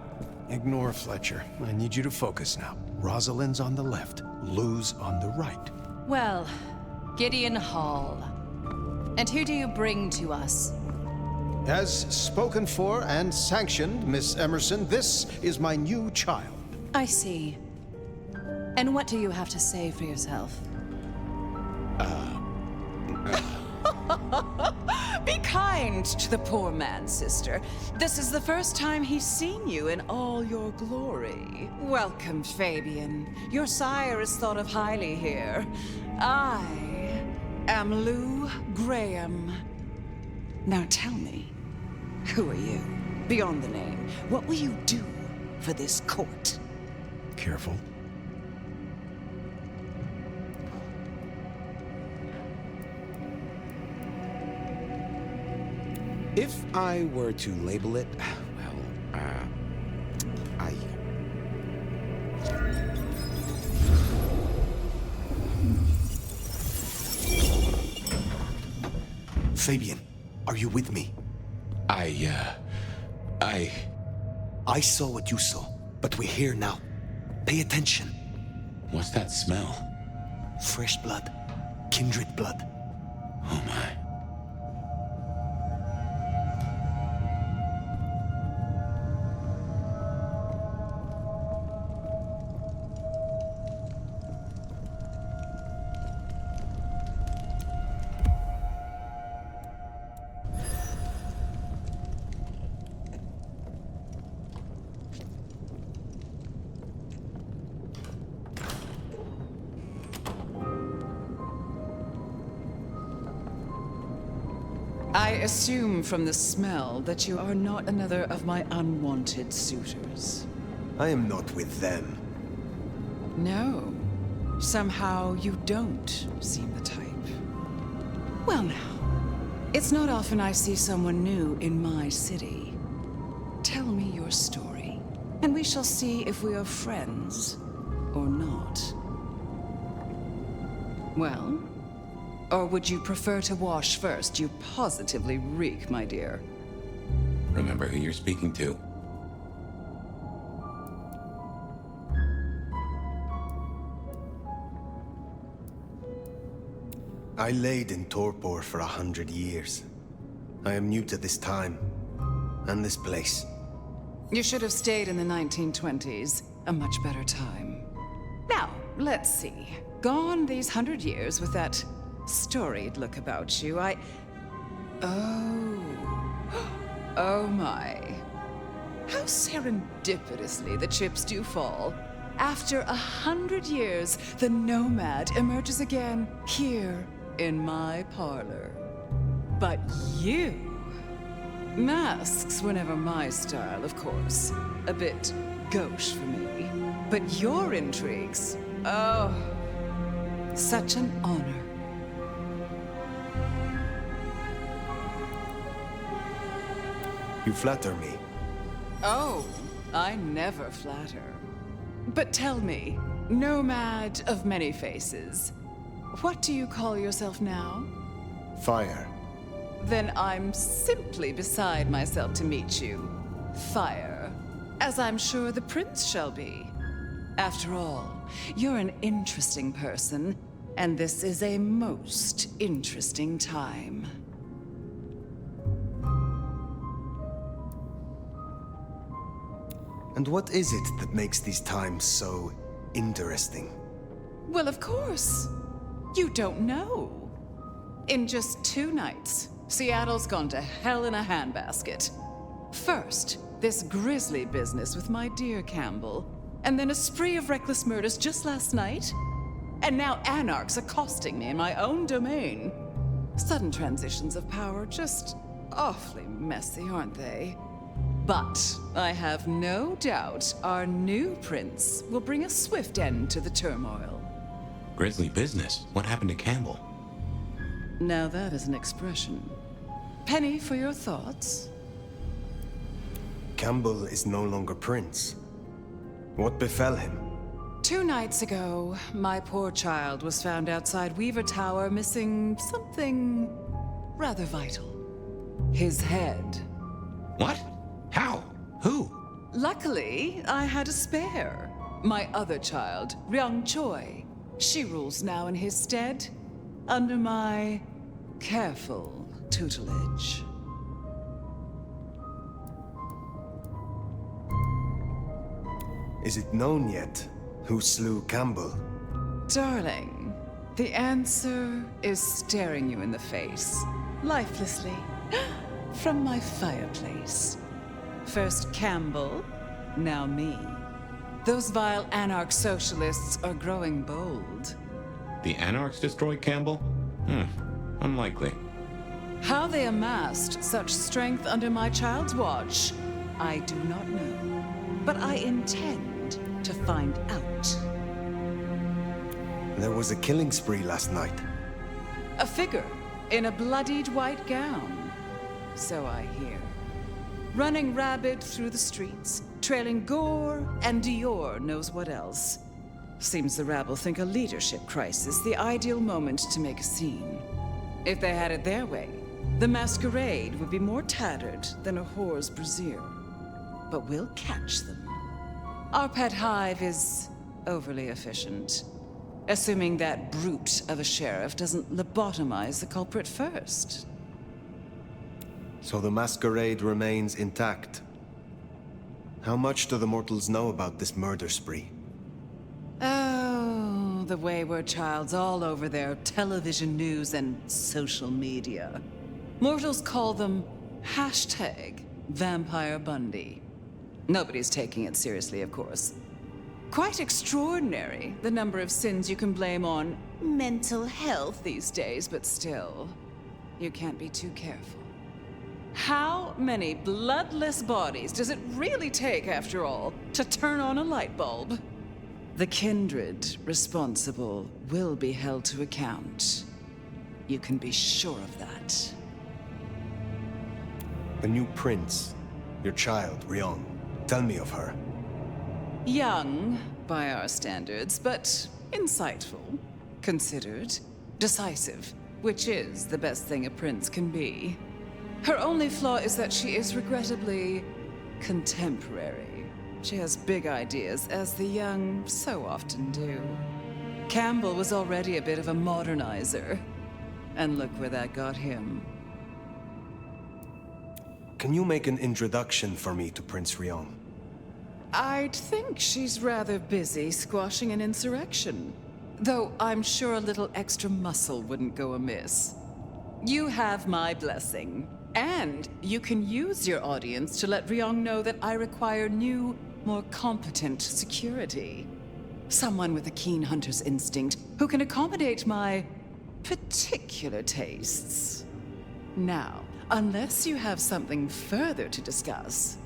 Ignore Fletcher. I need you to focus now. Rosalind's on the left, Lou's on the right. Well, Gideon Hall. And who do you bring to us? As spoken for and sanctioned, Miss Emerson, this is my new child. I see. And what do you have to say for yourself? Be kind to the poor man, sister. This is the first time he's seen you in all your glory. Welcome, Fabian. Your sire is thought of highly here. I am Lou Graham. Now tell me, who are you? Beyond the name, what will you do for this court? Careful. If I were to label it, well, Fabian, are you with me? I saw what you saw, but we're here now. Pay attention. What's that smell? Fresh blood. Kindred blood. Oh my. I assume from the smell that you are not another of my unwanted suitors. I am not with them. No. Somehow you don't seem the type. Well now, it's not often I see someone new in my city. Tell me your story, and we shall see if we are friends or not. Well? Or would you prefer to wash first? You positively reek, my dear. Remember who you're speaking to. I laid in torpor for 100 years. I am new to this time, and this place. You should have stayed in the 1920s. A much better time. Now, let's see. Gone these 100 years with that storied look about you, Oh my. How serendipitously the chips do fall. After 100 years, the nomad emerges again here in my parlor. But you... Masks were never my style, of course. A bit gauche for me. But your intrigues... Oh, such an honor. You flatter me. Oh, I never flatter. But tell me, nomad of many faces, what do you call yourself now? Fire. Then I'm simply beside myself to meet you. Fire. As I'm sure the prince shall be. After all, you're an interesting person, and this is a most interesting time. And what is it that makes these times so interesting? Well, of course. You don't know. In just 2 nights, Seattle's gone to hell in a handbasket. First, this grisly business with my dear Campbell, and then a spree of reckless murders just last night. And now anarchs accosting me in my own domain. Sudden transitions of power, just awfully messy, aren't they? But I have no doubt our new prince will bring a swift end to the turmoil. Grisly business? What happened to Campbell? Now that is an expression. Penny for your thoughts? Campbell is no longer prince. What befell him? 2 nights ago, my poor child was found outside Weaver Tower missing something rather vital. His head. What? How? Who? Luckily, I had a spare. My other child, Ryung Choi. She rules now in his stead, under my careful tutelage. Is it known yet who slew Campbell? Darling, the answer is staring you in the face, lifelessly, from my fireplace. First Campbell, now me. Those vile anarch socialists are growing bold. The anarchs destroyed Campbell? Unlikely. How they amassed such strength under my child's watch, I do not know. But I intend to find out. There was a killing spree last night. A figure in a bloodied white gown. So I hear. Running rabid through the streets, trailing gore and Dior knows what else. Seems the rabble think a leadership crisis the ideal moment to make a scene. If they had it their way, the Masquerade would be more tattered than a whore's brassiere. But we'll catch them. Our pet hive is overly efficient, assuming that brute of a sheriff doesn't lobotomize the culprit first. So the Masquerade remains intact. How much do the mortals know about this murder spree? Oh, the wayward child's all over their television news and social media. Mortals call them #Vampire Bundy. Nobody's taking it seriously, of course. Quite extraordinary, the number of sins you can blame on mental health these days, but still, you can't be too careful. How many bloodless bodies does it really take, after all, to turn on a light bulb? The kindred responsible will be held to account. You can be sure of that. The new prince, your child, Ryung. Tell me of her. Young, by our standards, but insightful, considered, decisive, which is the best thing a prince can be. Her only flaw is that she is regrettably contemporary. She has big ideas, as the young so often do. Campbell was already a bit of a modernizer, and look where that got him. Can you make an introduction for me to Prince Ryung? I'd think she's rather busy squashing an insurrection. Though I'm sure a little extra muscle wouldn't go amiss. You have my blessing. And you can use your audience to let Ryong know that I require new, more competent security. Someone with a keen hunter's instinct who can accommodate my particular tastes. Now, unless you have something further to discuss.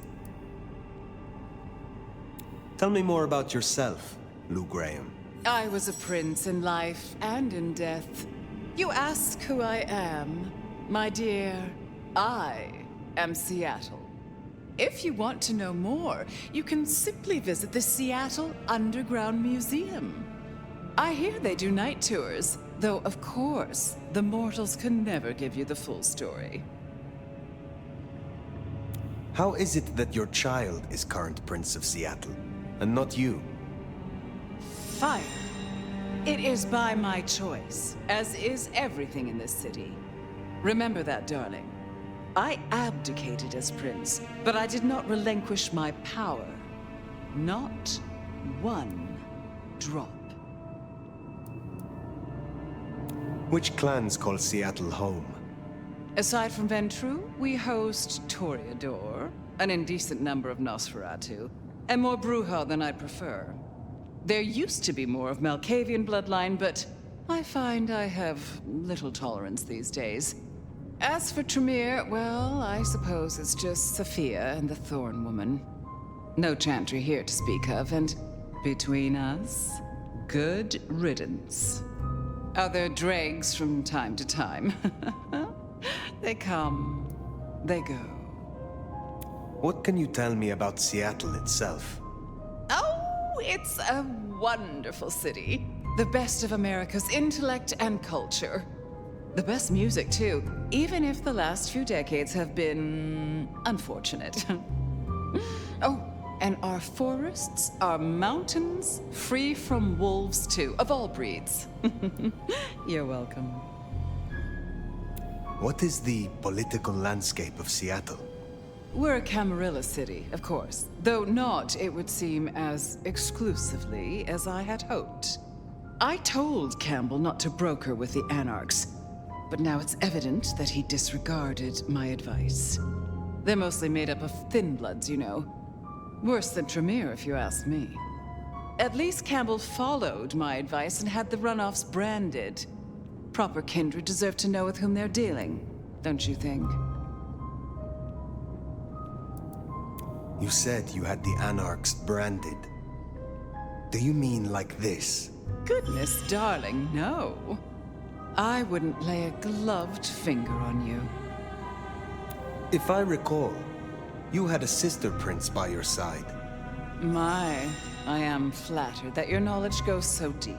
Tell me more about yourself, Lou Graham. I was a prince in life and in death. You ask who I am. My dear, I am Seattle. If you want to know more, you can simply visit the Seattle Underground Museum. I hear they do night tours, though of course, the mortals can never give you the full story. How is it that your child is current Prince of Seattle, and not you? Fire. It is by my choice, as is everything in this city. Remember that, darling. I abdicated as prince, but I did not relinquish my power. Not one drop. Which clans call Seattle home? Aside from Ventru, we host Toreador, an indecent number of Nosferatu, and more Bruja than I'd prefer. There used to be more of Malkavian bloodline, but I find I have little tolerance these days. As for Tremere, well, I suppose it's just Sophia and the Thorn Woman. No Chantry here to speak of, and between us, good riddance. Other dregs from time to time. They come, they go. What can you tell me about Seattle itself? Oh, it's a wonderful city. The best of America's intellect and culture. The best music, too, even if the last few decades have been unfortunate. Oh, and our forests, our mountains, free from wolves, too, of all breeds. You're welcome. What is the political landscape of Seattle? We're a Camarilla city, of course, though not, it would seem, as exclusively as I had hoped. I told Campbell not to broker with the Anarchs, but now it's evident that he disregarded my advice. They're mostly made up of thin bloods, you know. Worse than Tremere, if you ask me. At least Campbell followed my advice and had the runoffs branded. Proper kindred deserve to know with whom they're dealing, don't you think? You said you had the Anarchs branded. Do you mean like this? Goodness, darling, no. I wouldn't lay a gloved finger on you. If I recall, you had a sister prince by your side. My, I am flattered that your knowledge goes so deep.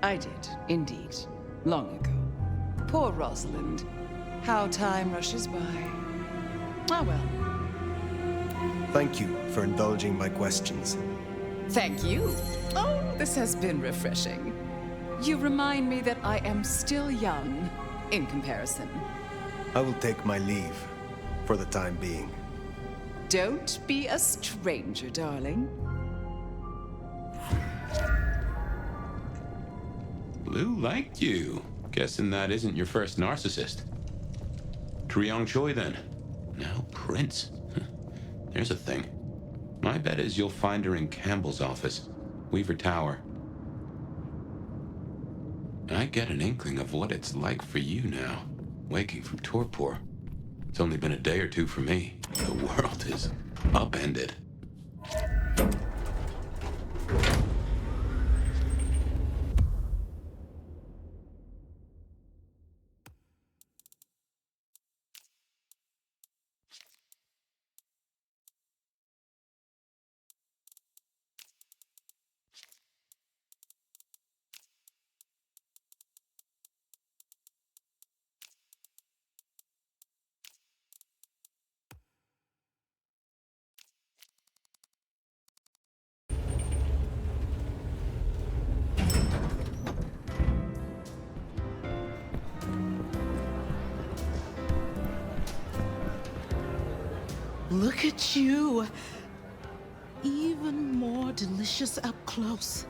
I did, indeed, long ago. Poor Rosalind. How time rushes by. Ah, well. Thank you for indulging my questions. Thank you. Oh, this has been refreshing. You remind me that I am still young, in comparison. I will take my leave, for the time being. Don't be a stranger, darling. Lou liked you. Guessing that isn't your first narcissist. Treong Choi, then. Now Prince. There's a thing. My bet is you'll find her in Campbell's office, Weaver Tower. I get an inkling of what it's like for you now, waking from torpor. It's only been a day or two for me. The world is upended. Look at you. even more delicious up close.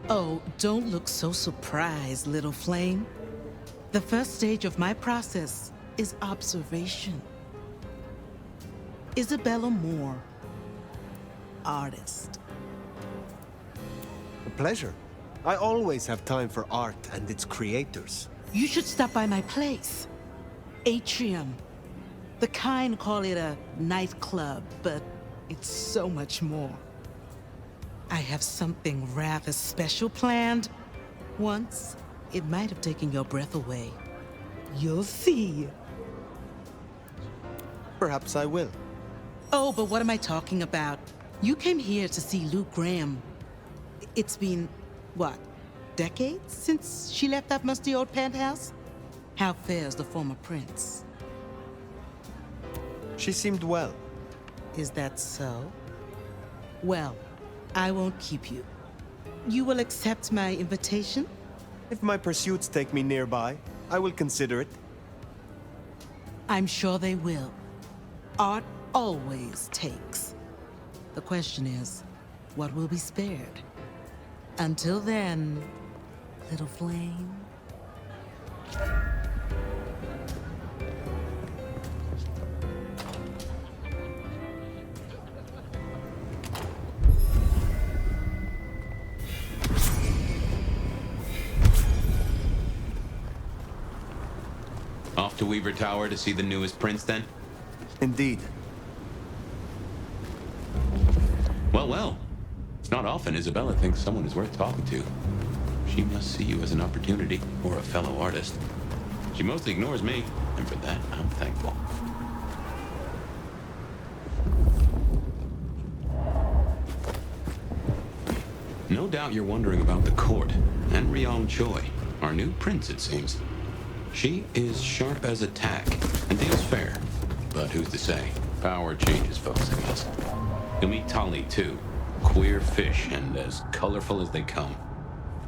Oh, don't look so surprised, little flame. The first stage of my process is observation. Isabella Moore, artist. A pleasure. I always have time for art and its creators. You should stop by my place. Atrium. The kind call it a nightclub, but it's so much more. I have something rather special planned. Once, it might have taken your breath away. You'll see. Perhaps I will. Oh, but what am I talking about? You came here to see Luke Graham. It's been, what, decades since she left that musty old penthouse? How fares the former prince? She seemed well. Is that so? Well, I won't keep you. You will accept my invitation? If my pursuits take me nearby, I will consider it. I'm sure they will. Art always takes. The question is, what will be spared? Until then, little flame. Off to Weaver Tower to see the newest prince, then? Indeed. Well, well. It's not often Isabella thinks someone is worth talking to. She must see you as an opportunity or a fellow artist. She mostly ignores me, and for that, I'm thankful. No doubt you're wondering about the court and Ryong Choi, our new prince, it seems. She is sharp as a tack and deals fair, but who's to say? Power changes folks, I guess. You'll meet Tali, too. Queer fish and as colorful as they come.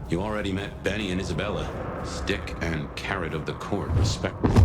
You already met Benny and Isabella. Stick and carrot of the court, respectively.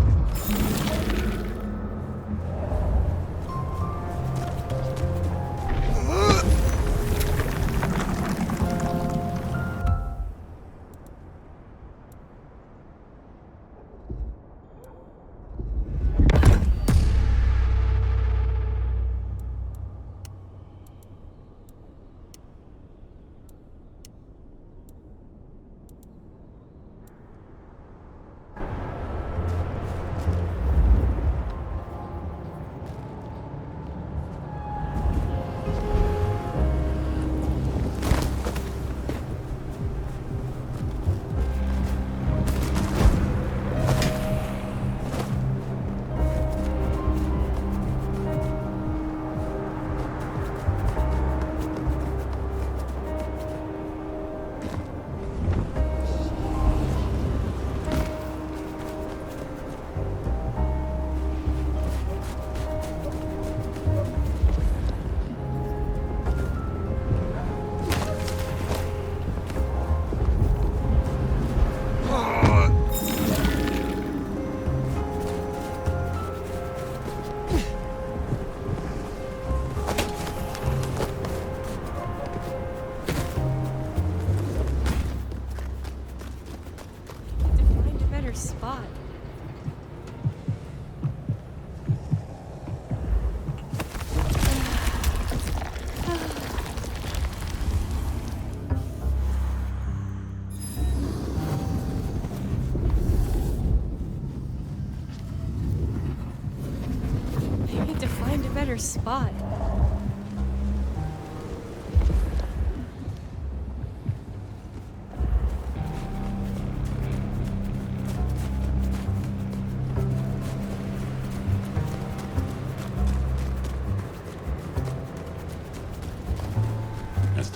Spot. I need to find a better spot.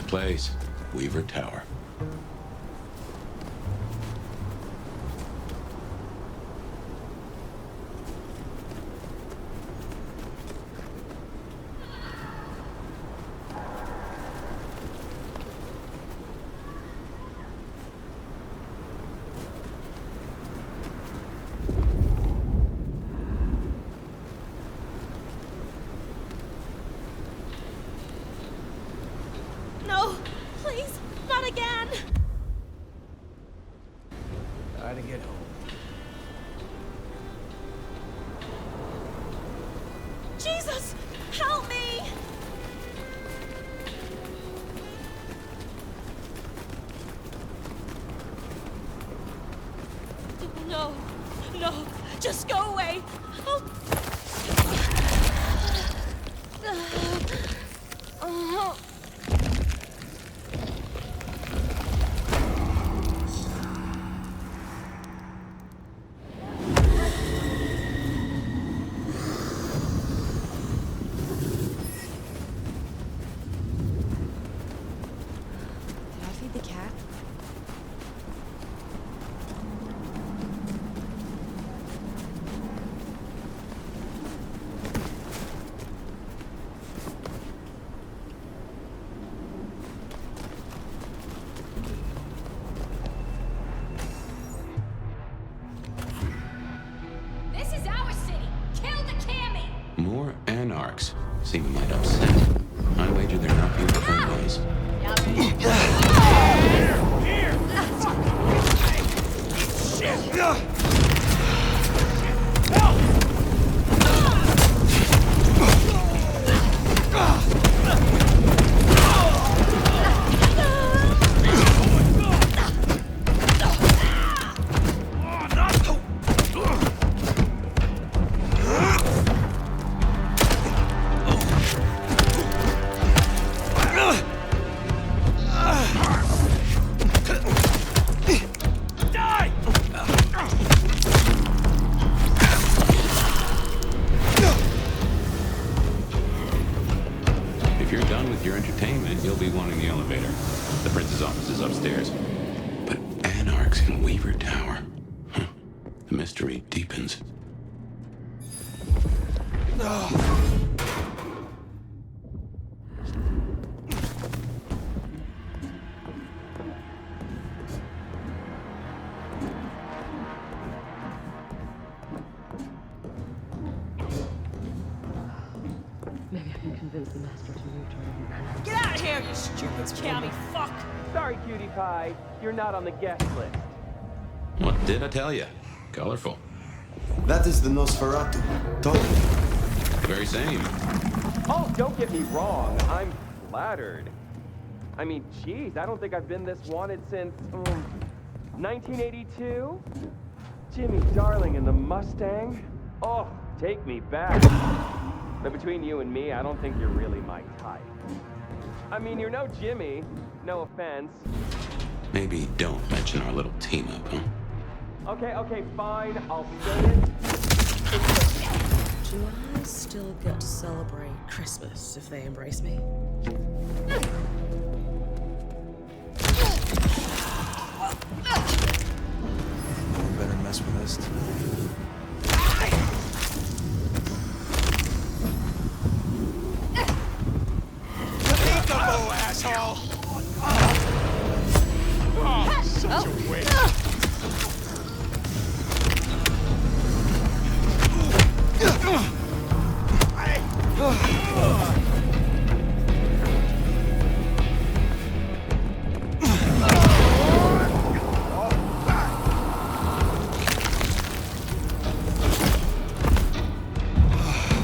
Place, Weaver Tower. Jesus! Help me! No. No. Just go away. Oh. More anarchs seem a mite upset. I wager they're not beautiful boys. If you're done with your entertainment, you'll be wanting the elevator. The prince's office is upstairs. But anarchs in Weaver Tower. Huh. The mystery deepens. Maybe I can convince the master to return. Get out of here, you stupid scammy fuck! Sorry, cutie pie. You're not on the guest list. What did I tell you? Colorful. That is the Nosferatu. Totally. Very same. Oh, don't get me wrong. I'm flattered. I mean, geez, I don't think I've been this wanted since 1982. Jimmy Darling and the Mustang. Oh, take me back. But between you and me, I don't think you're really my type. I mean, you're no Jimmy. No offense. Maybe don't mention our little team up, huh? Okay, fine. I'll say it. Do I still get to celebrate Christmas if they embrace me? Better mess with us. Peekaboo, asshole! Oh, such a waste.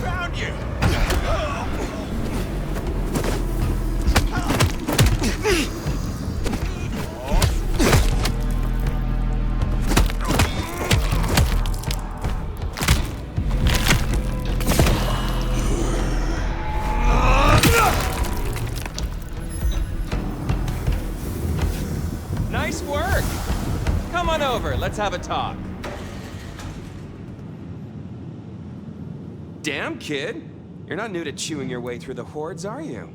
Found you! Nice work. Come on over. Let's have a talk. Damn, kid. You're not new to chewing your way through the hordes, are you?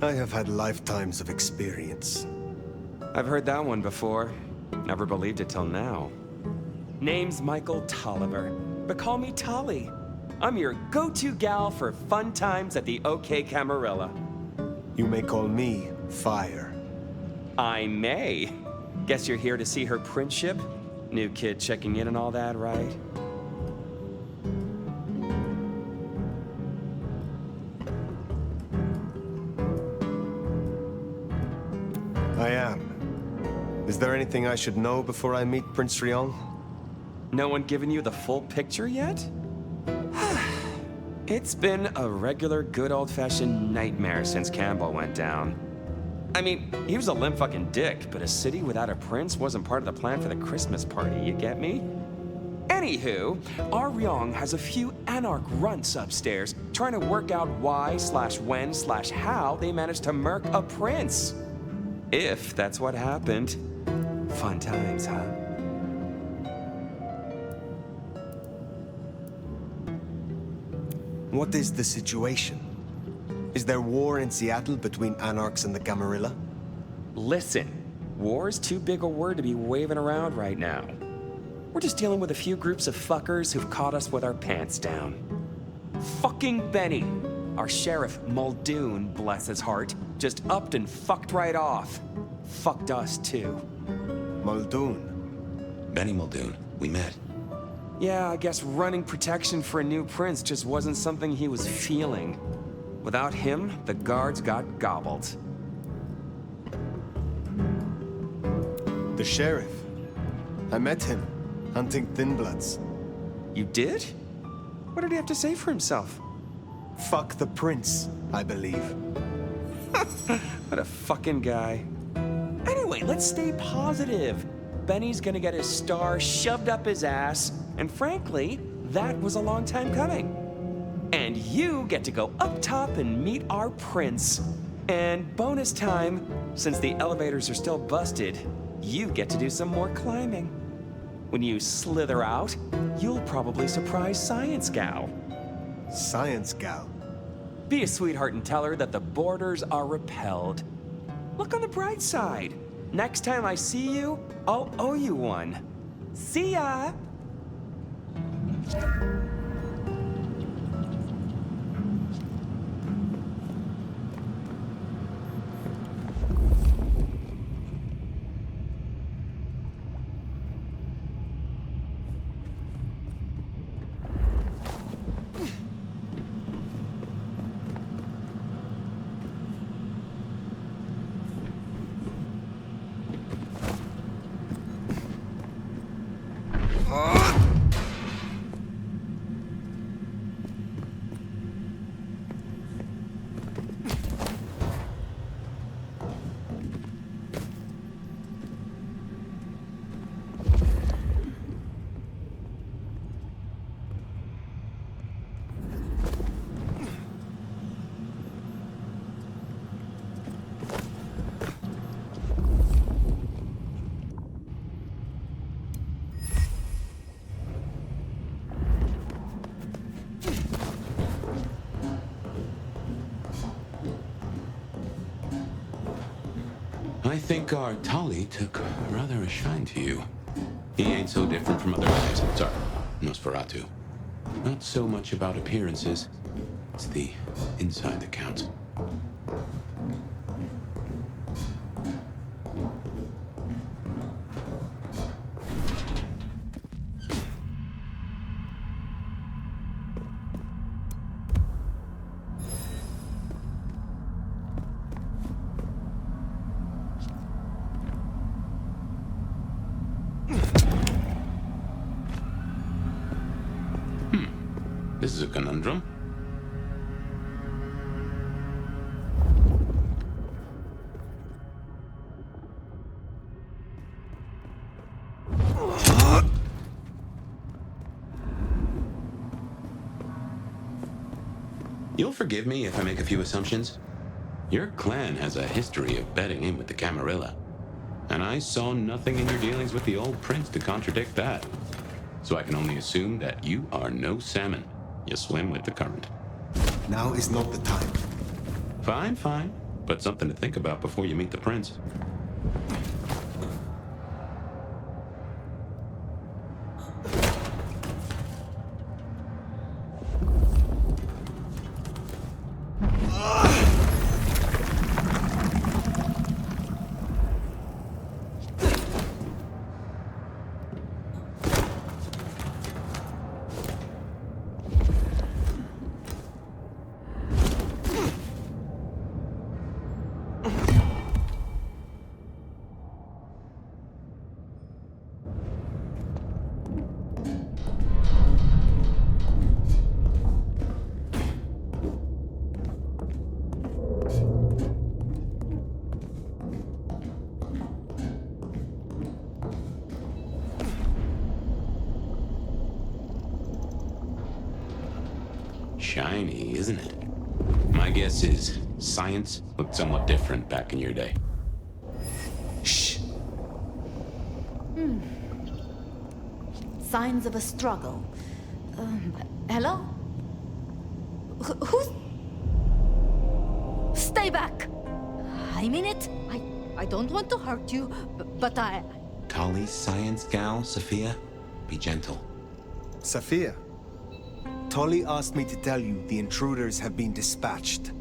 I have had lifetimes of experience. I've heard that one before. Never believed it till now. Name's Michael Tolliver, but call me Tolly. I'm your go-to gal for fun times at the OK Camarilla. You may call me Fire. I may. Guess you're here to see her princeship? New kid checking in and all that, right? I am. Is there anything I should know before I meet Prince Ryong? No one given you the full picture yet? It's been a regular good old-fashioned nightmare since Campbell went down. I mean, he was a limp fucking dick, but a city without a prince wasn't part of the plan for the Christmas party, you get me? Anywho, our Ryong has a few anarch runts upstairs trying to work out why/when/how they managed to murk a prince. If that's what happened. Fun times, huh? What is the situation? Is there war in Seattle between anarchs and the Camarilla? Listen, war's too big a word to be waving around right now. We're just dealing with a few groups of fuckers who've caught us with our pants down. Fucking Benny, our sheriff Muldoon, bless his heart, just upped and fucked right off. Fucked us too. Muldoon? Benny Muldoon, we met. Yeah, I guess running protection for a new prince just wasn't something he was feeling. Without him, the guards got gobbled. The sheriff. I met him, hunting Thin Bloods. You did? What did he have to say for himself? Fuck the prince, I believe. What a fucking guy. Anyway, let's stay positive. Benny's gonna get his star shoved up his ass, and frankly, that was a long time coming. And you get to go up top and meet our prince. And bonus time, since the elevators are still busted, you get to do some more climbing. When you slither out, you'll probably surprise Science Gal. Science Gal? Be a sweetheart and tell her that the borders are repelled. Look on the bright side. Next time I see you, I'll owe you one. See ya! I think our Tali took rather a shine to you. He ain't so different from other guys. Sorry, Nosferatu. Not so much about appearances. It's the inside that counts. This is a conundrum. You'll forgive me if I make a few assumptions. Your clan has a history of betting in with the Camarilla, and I saw nothing in your dealings with the old prince to contradict that. So I can only assume that you are no salmon. You swim with the current. Now is not the time. Fine, fine. But something to think about before you meet the prince. shiny, isn't it? My guess is science looked somewhat different back in your day. Shh. Signs of a struggle. Hello? Who's... Stay back! I mean it. I don't want to hurt you, but I... Tali's science gal, Sophia? Be gentle. Sophia, Tolly asked me to tell you the intruders have been dispatched.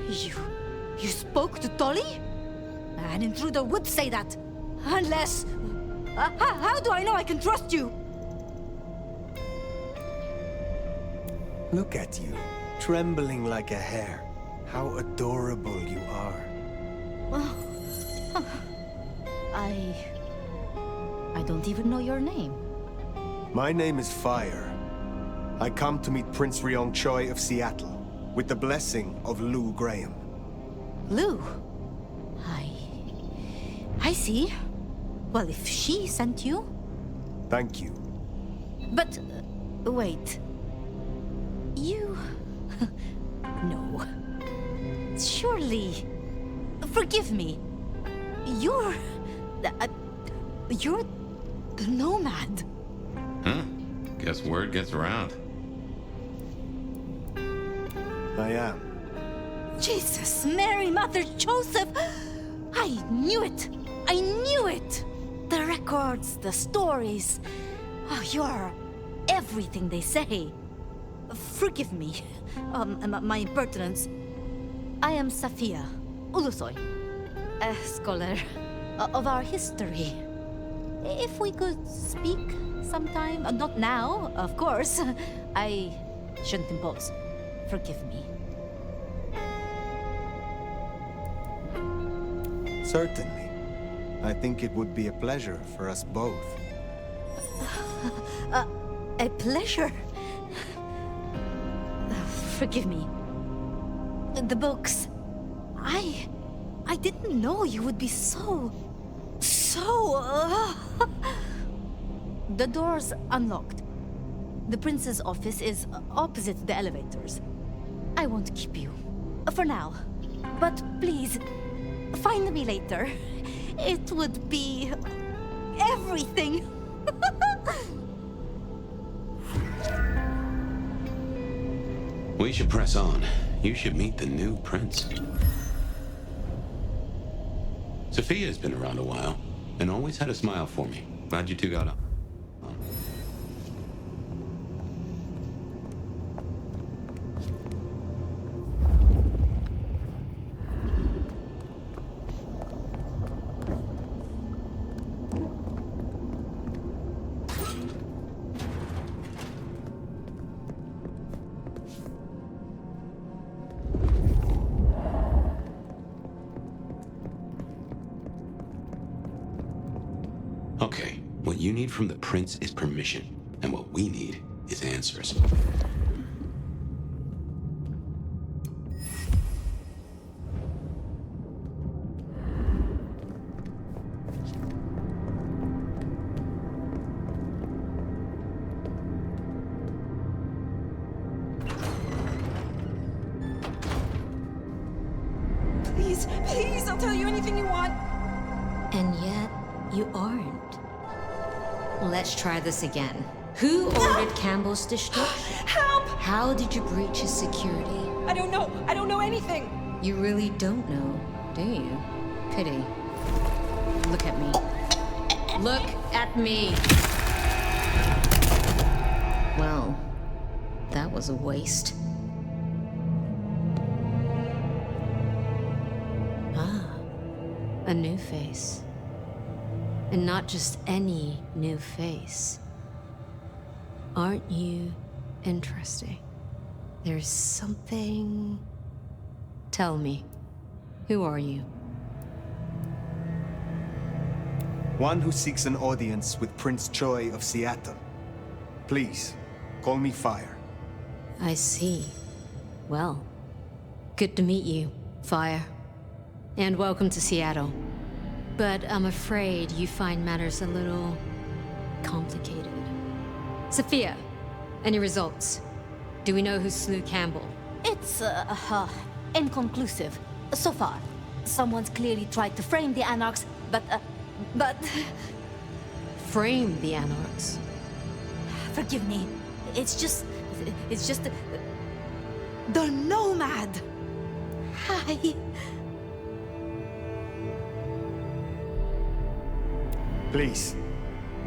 You spoke to Tolly? An intruder would say that. Unless... how do I know I can trust you? Look at you, trembling like a hare. How adorable you are. I don't even know your name. My name is Fire. I come to meet Prince Ryong Choi of Seattle, with the blessing of Lou Graham. Lou? I see. Well, if she sent you... Thank you. But, wait. You... No. Surely... Forgive me. You're the nomad. Huh? Guess word gets around. I am. Jesus, Mary, Mother, Joseph! I knew it! I knew it! The records, the stories. Oh, you're everything they say. Forgive me, my impertinence. I am Safia Ulusoy, a scholar of our history. If we could speak sometime, not now, of course. I shouldn't impose. Forgive me. Certainly. I think it would be a pleasure for us both. A pleasure? Forgive me. The books. I didn't know you would be so... The door's unlocked. The prince's office is opposite the elevators. I won't keep you. For now. But please, find me later. It would be... everything. We should press on. You should meet the new prince. Sophia's been around a while, and always had a smile for me. Glad you two got up. Okay, what you need from the prince is permission, and what we need is answers. Please, please, I'll tell you anything you want. And yet, you aren't. Let's try this again. Who ordered Campbell's destruction? Help! How did you breach his security? I don't know. I don't know anything. You really don't know, do you? Pity. Look at me. Look at me! Well, that was a waste. Ah, a new face. And not just any new face. Aren't you interesting? There's something... Tell me, who are you? One who seeks an audience with Prince Choi of Seattle. Please, call me Fire. I see. Well, good to meet you, Fire. And welcome to Seattle. But I'm afraid you find matters a little... complicated. Sophia, any results? Do we know who slew Campbell? It's, inconclusive. So far. Someone's clearly tried to frame the Anarchs, but... Frame the Anarchs? Forgive me. It's just... The Nomad! Hi. Please.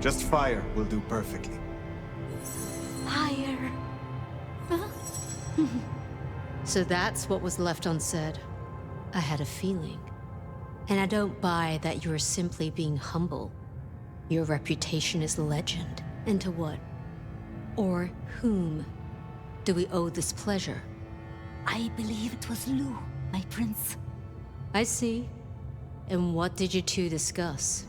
Just fire will do perfectly. Fire. Huh? So that's what was left unsaid. I had a feeling. And I don't buy that you're simply being humble. Your reputation is legend. And to what? Or whom do we owe this pleasure? I believe it was Lou, my prince. I see. And what did you two discuss?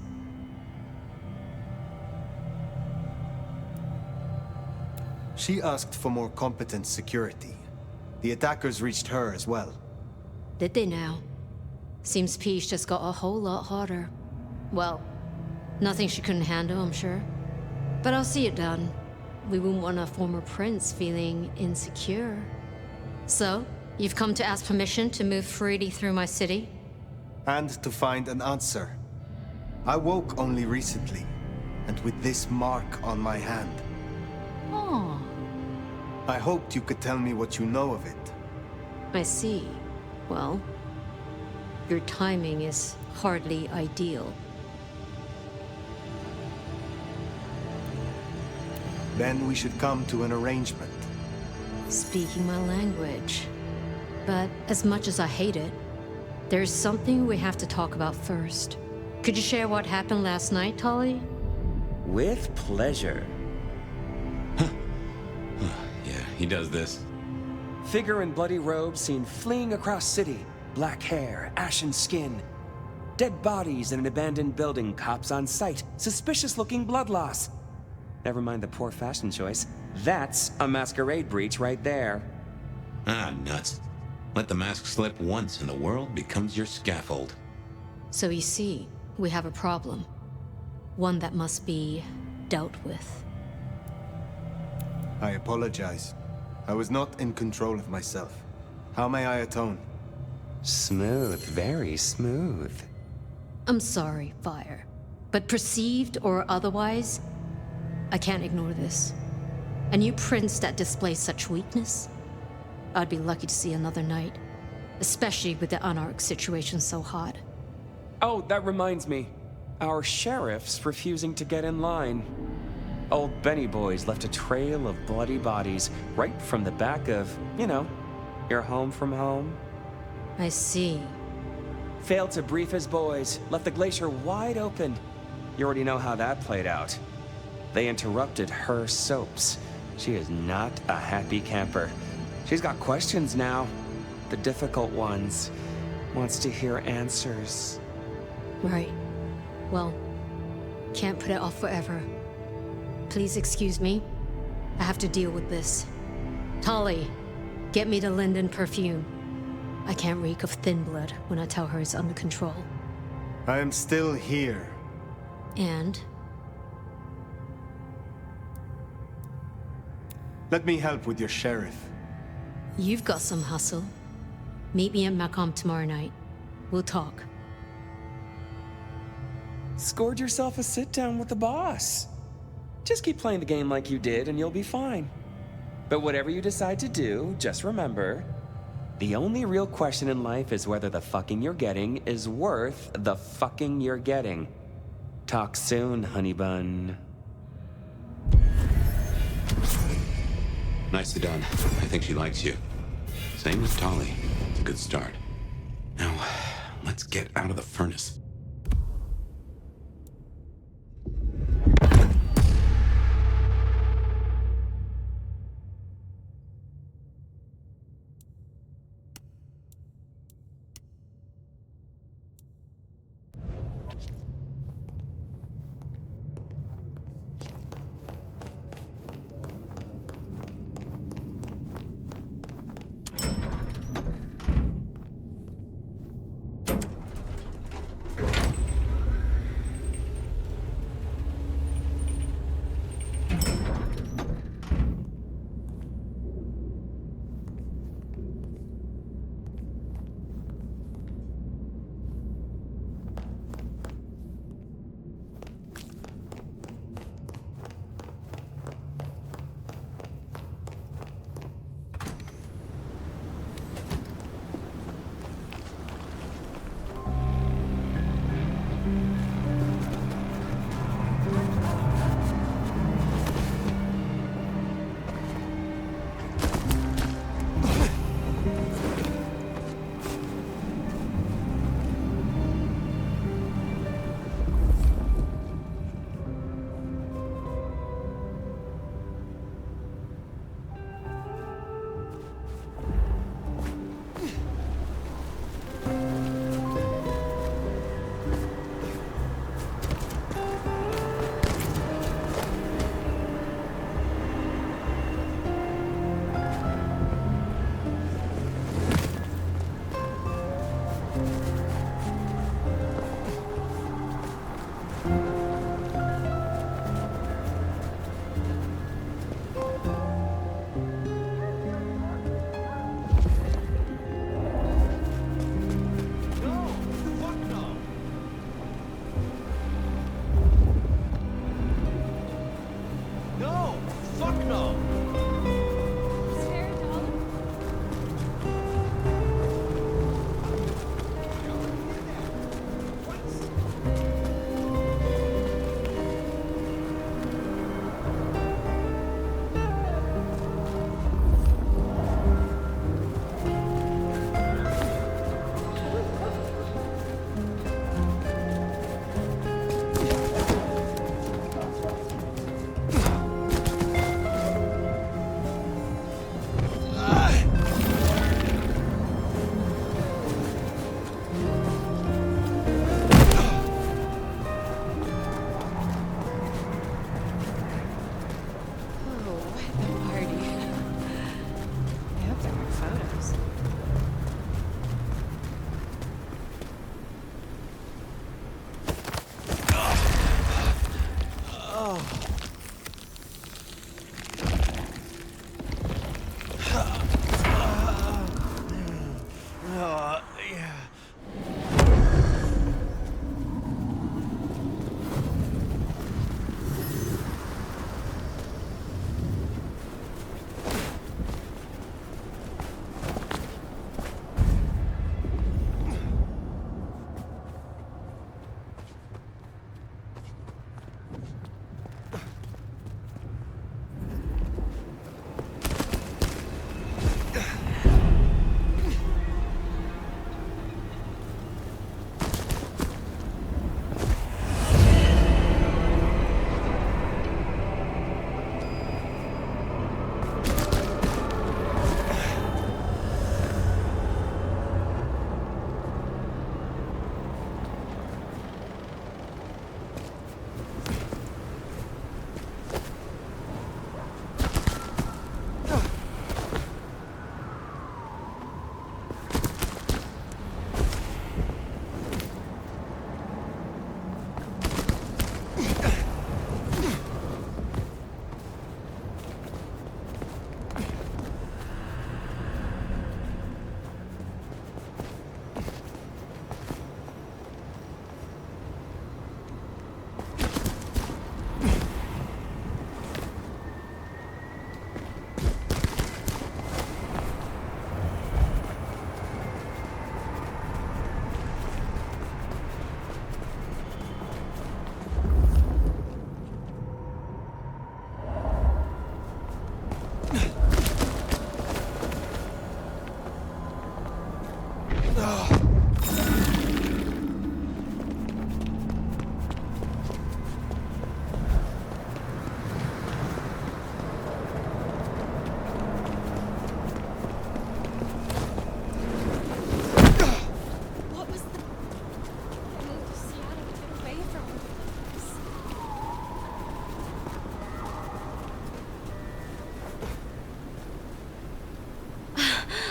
She asked for more competent security. The attackers reached her as well. Did they now? Seems Peach just got a whole lot harder. Well, nothing she couldn't handle, I'm sure. But I'll see it done. We wouldn't want a former prince feeling insecure. So, you've come to ask permission to move freely through my city? And to find an answer. I woke only recently, and with this mark on my hand. Oh. I hoped you could tell me what you know of it. I see. Well, your timing is hardly ideal. Then we should come to an arrangement. Speaking my language. But as much as I hate it, there's something we have to talk about first. Could you share what happened last night, Tolly? With pleasure. Yeah, he does this. Figure in bloody robes seen fleeing across city. Black hair, ashen skin. Dead bodies in an abandoned building, cops on site. Suspicious-looking blood loss. Never mind the poor fashion choice. That's a masquerade breach right there. Ah, nuts. Let the mask slip once and the world becomes your scaffold. So you see, we have a problem. One that must be dealt with. I apologize. I was not in control of myself. How may I atone? Smooth, very smooth. I'm sorry, Fire. But perceived or otherwise, I can't ignore this. A new prince that displays such weakness? I'd be lucky to see another night. Especially with the Anarch situation so hot. Oh, that reminds me. Our sheriff's refusing to get in line. Old Benny boys left a trail of bloody bodies right from the back of, you know, your home from home. I see. Failed to brief his boys, left the glacier wide open. You already know how that played out. They interrupted her soaps. She is not a happy camper. She's got questions now. The difficult ones. Wants to hear answers. Right. Well, can't put it off forever. Please excuse me. I have to deal with this. Tolly, get me the Linden perfume. I can't reek of thin blood when I tell her it's under control. I am still here. And? Let me help with your sheriff. You've got some hustle. Meet me at Macomb tomorrow night. We'll talk. Scored yourself a sit-down with the boss. Just keep playing the game like you did and you'll be fine. But whatever you decide to do, just remember, the only real question in life is whether the fucking you're getting is worth the fucking you're getting. Talk soon, honey bun. Nicely done. I think she likes you. Same with Tolly. It's a good start. Now, let's get out of the furnace. Yeah.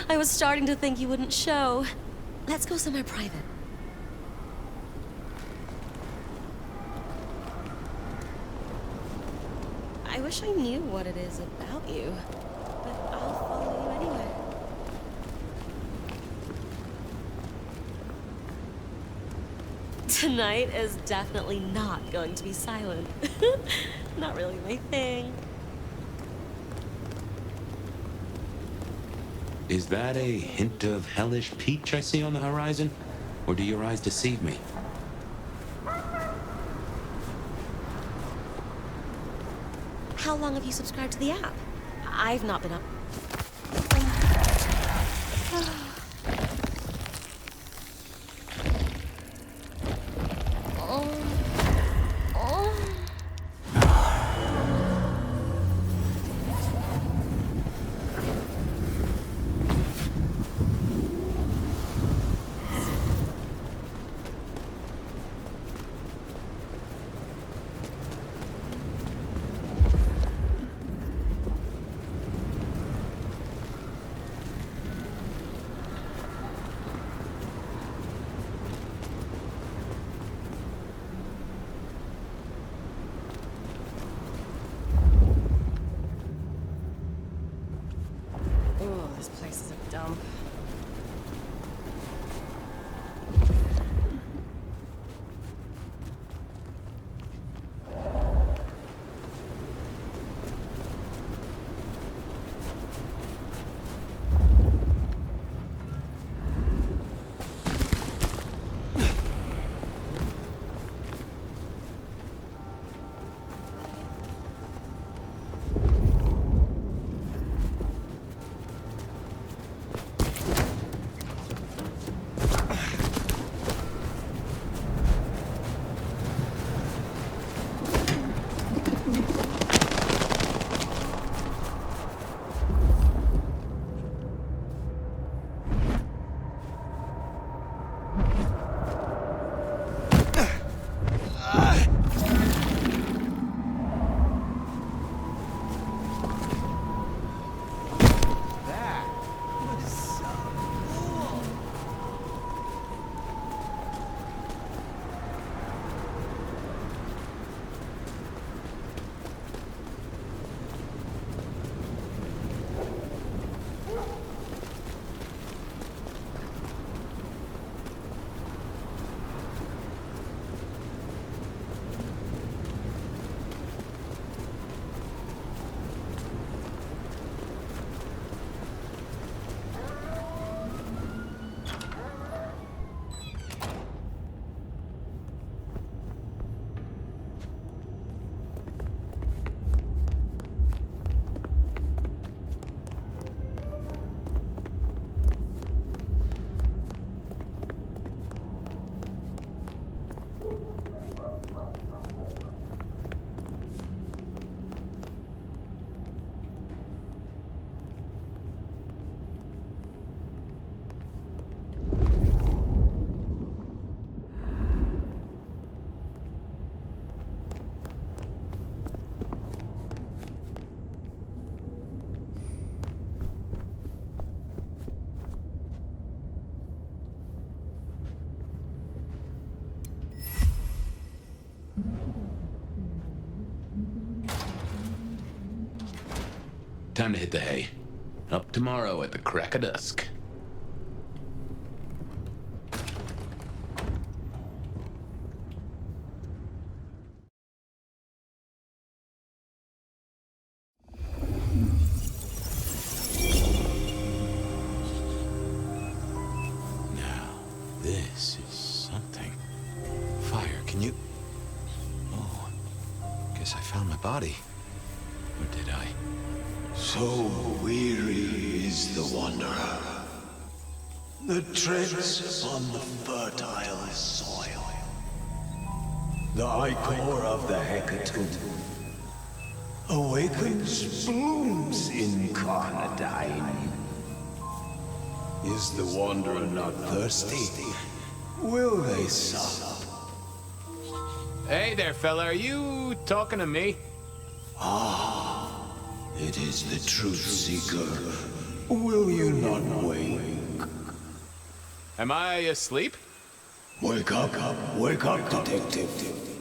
I was starting to think you wouldn't show. Let's go somewhere private. I wish I knew what it is about you, but I'll follow you anyway. Tonight is definitely not going to be silent. Not really my thing. Is that a hint of hellish peach I see on the horizon? Or do your eyes deceive me? How long have you subscribed to the app? I've not been up. time to hit the hay. Up tomorrow at the crack of dusk. This is something. Fire, can you... Oh, guess I found my body. Or did I? So weary is the wanderer that treads upon the fertile soil. The ichor of the hecatomb awakens blooms incarnadine. Is the wanderer not thirsty? Will they sup? Hey there, fella. Are you talking to me? Ah, it is the truth seeker. Will you not wake? Am I asleep? Wake up, detective.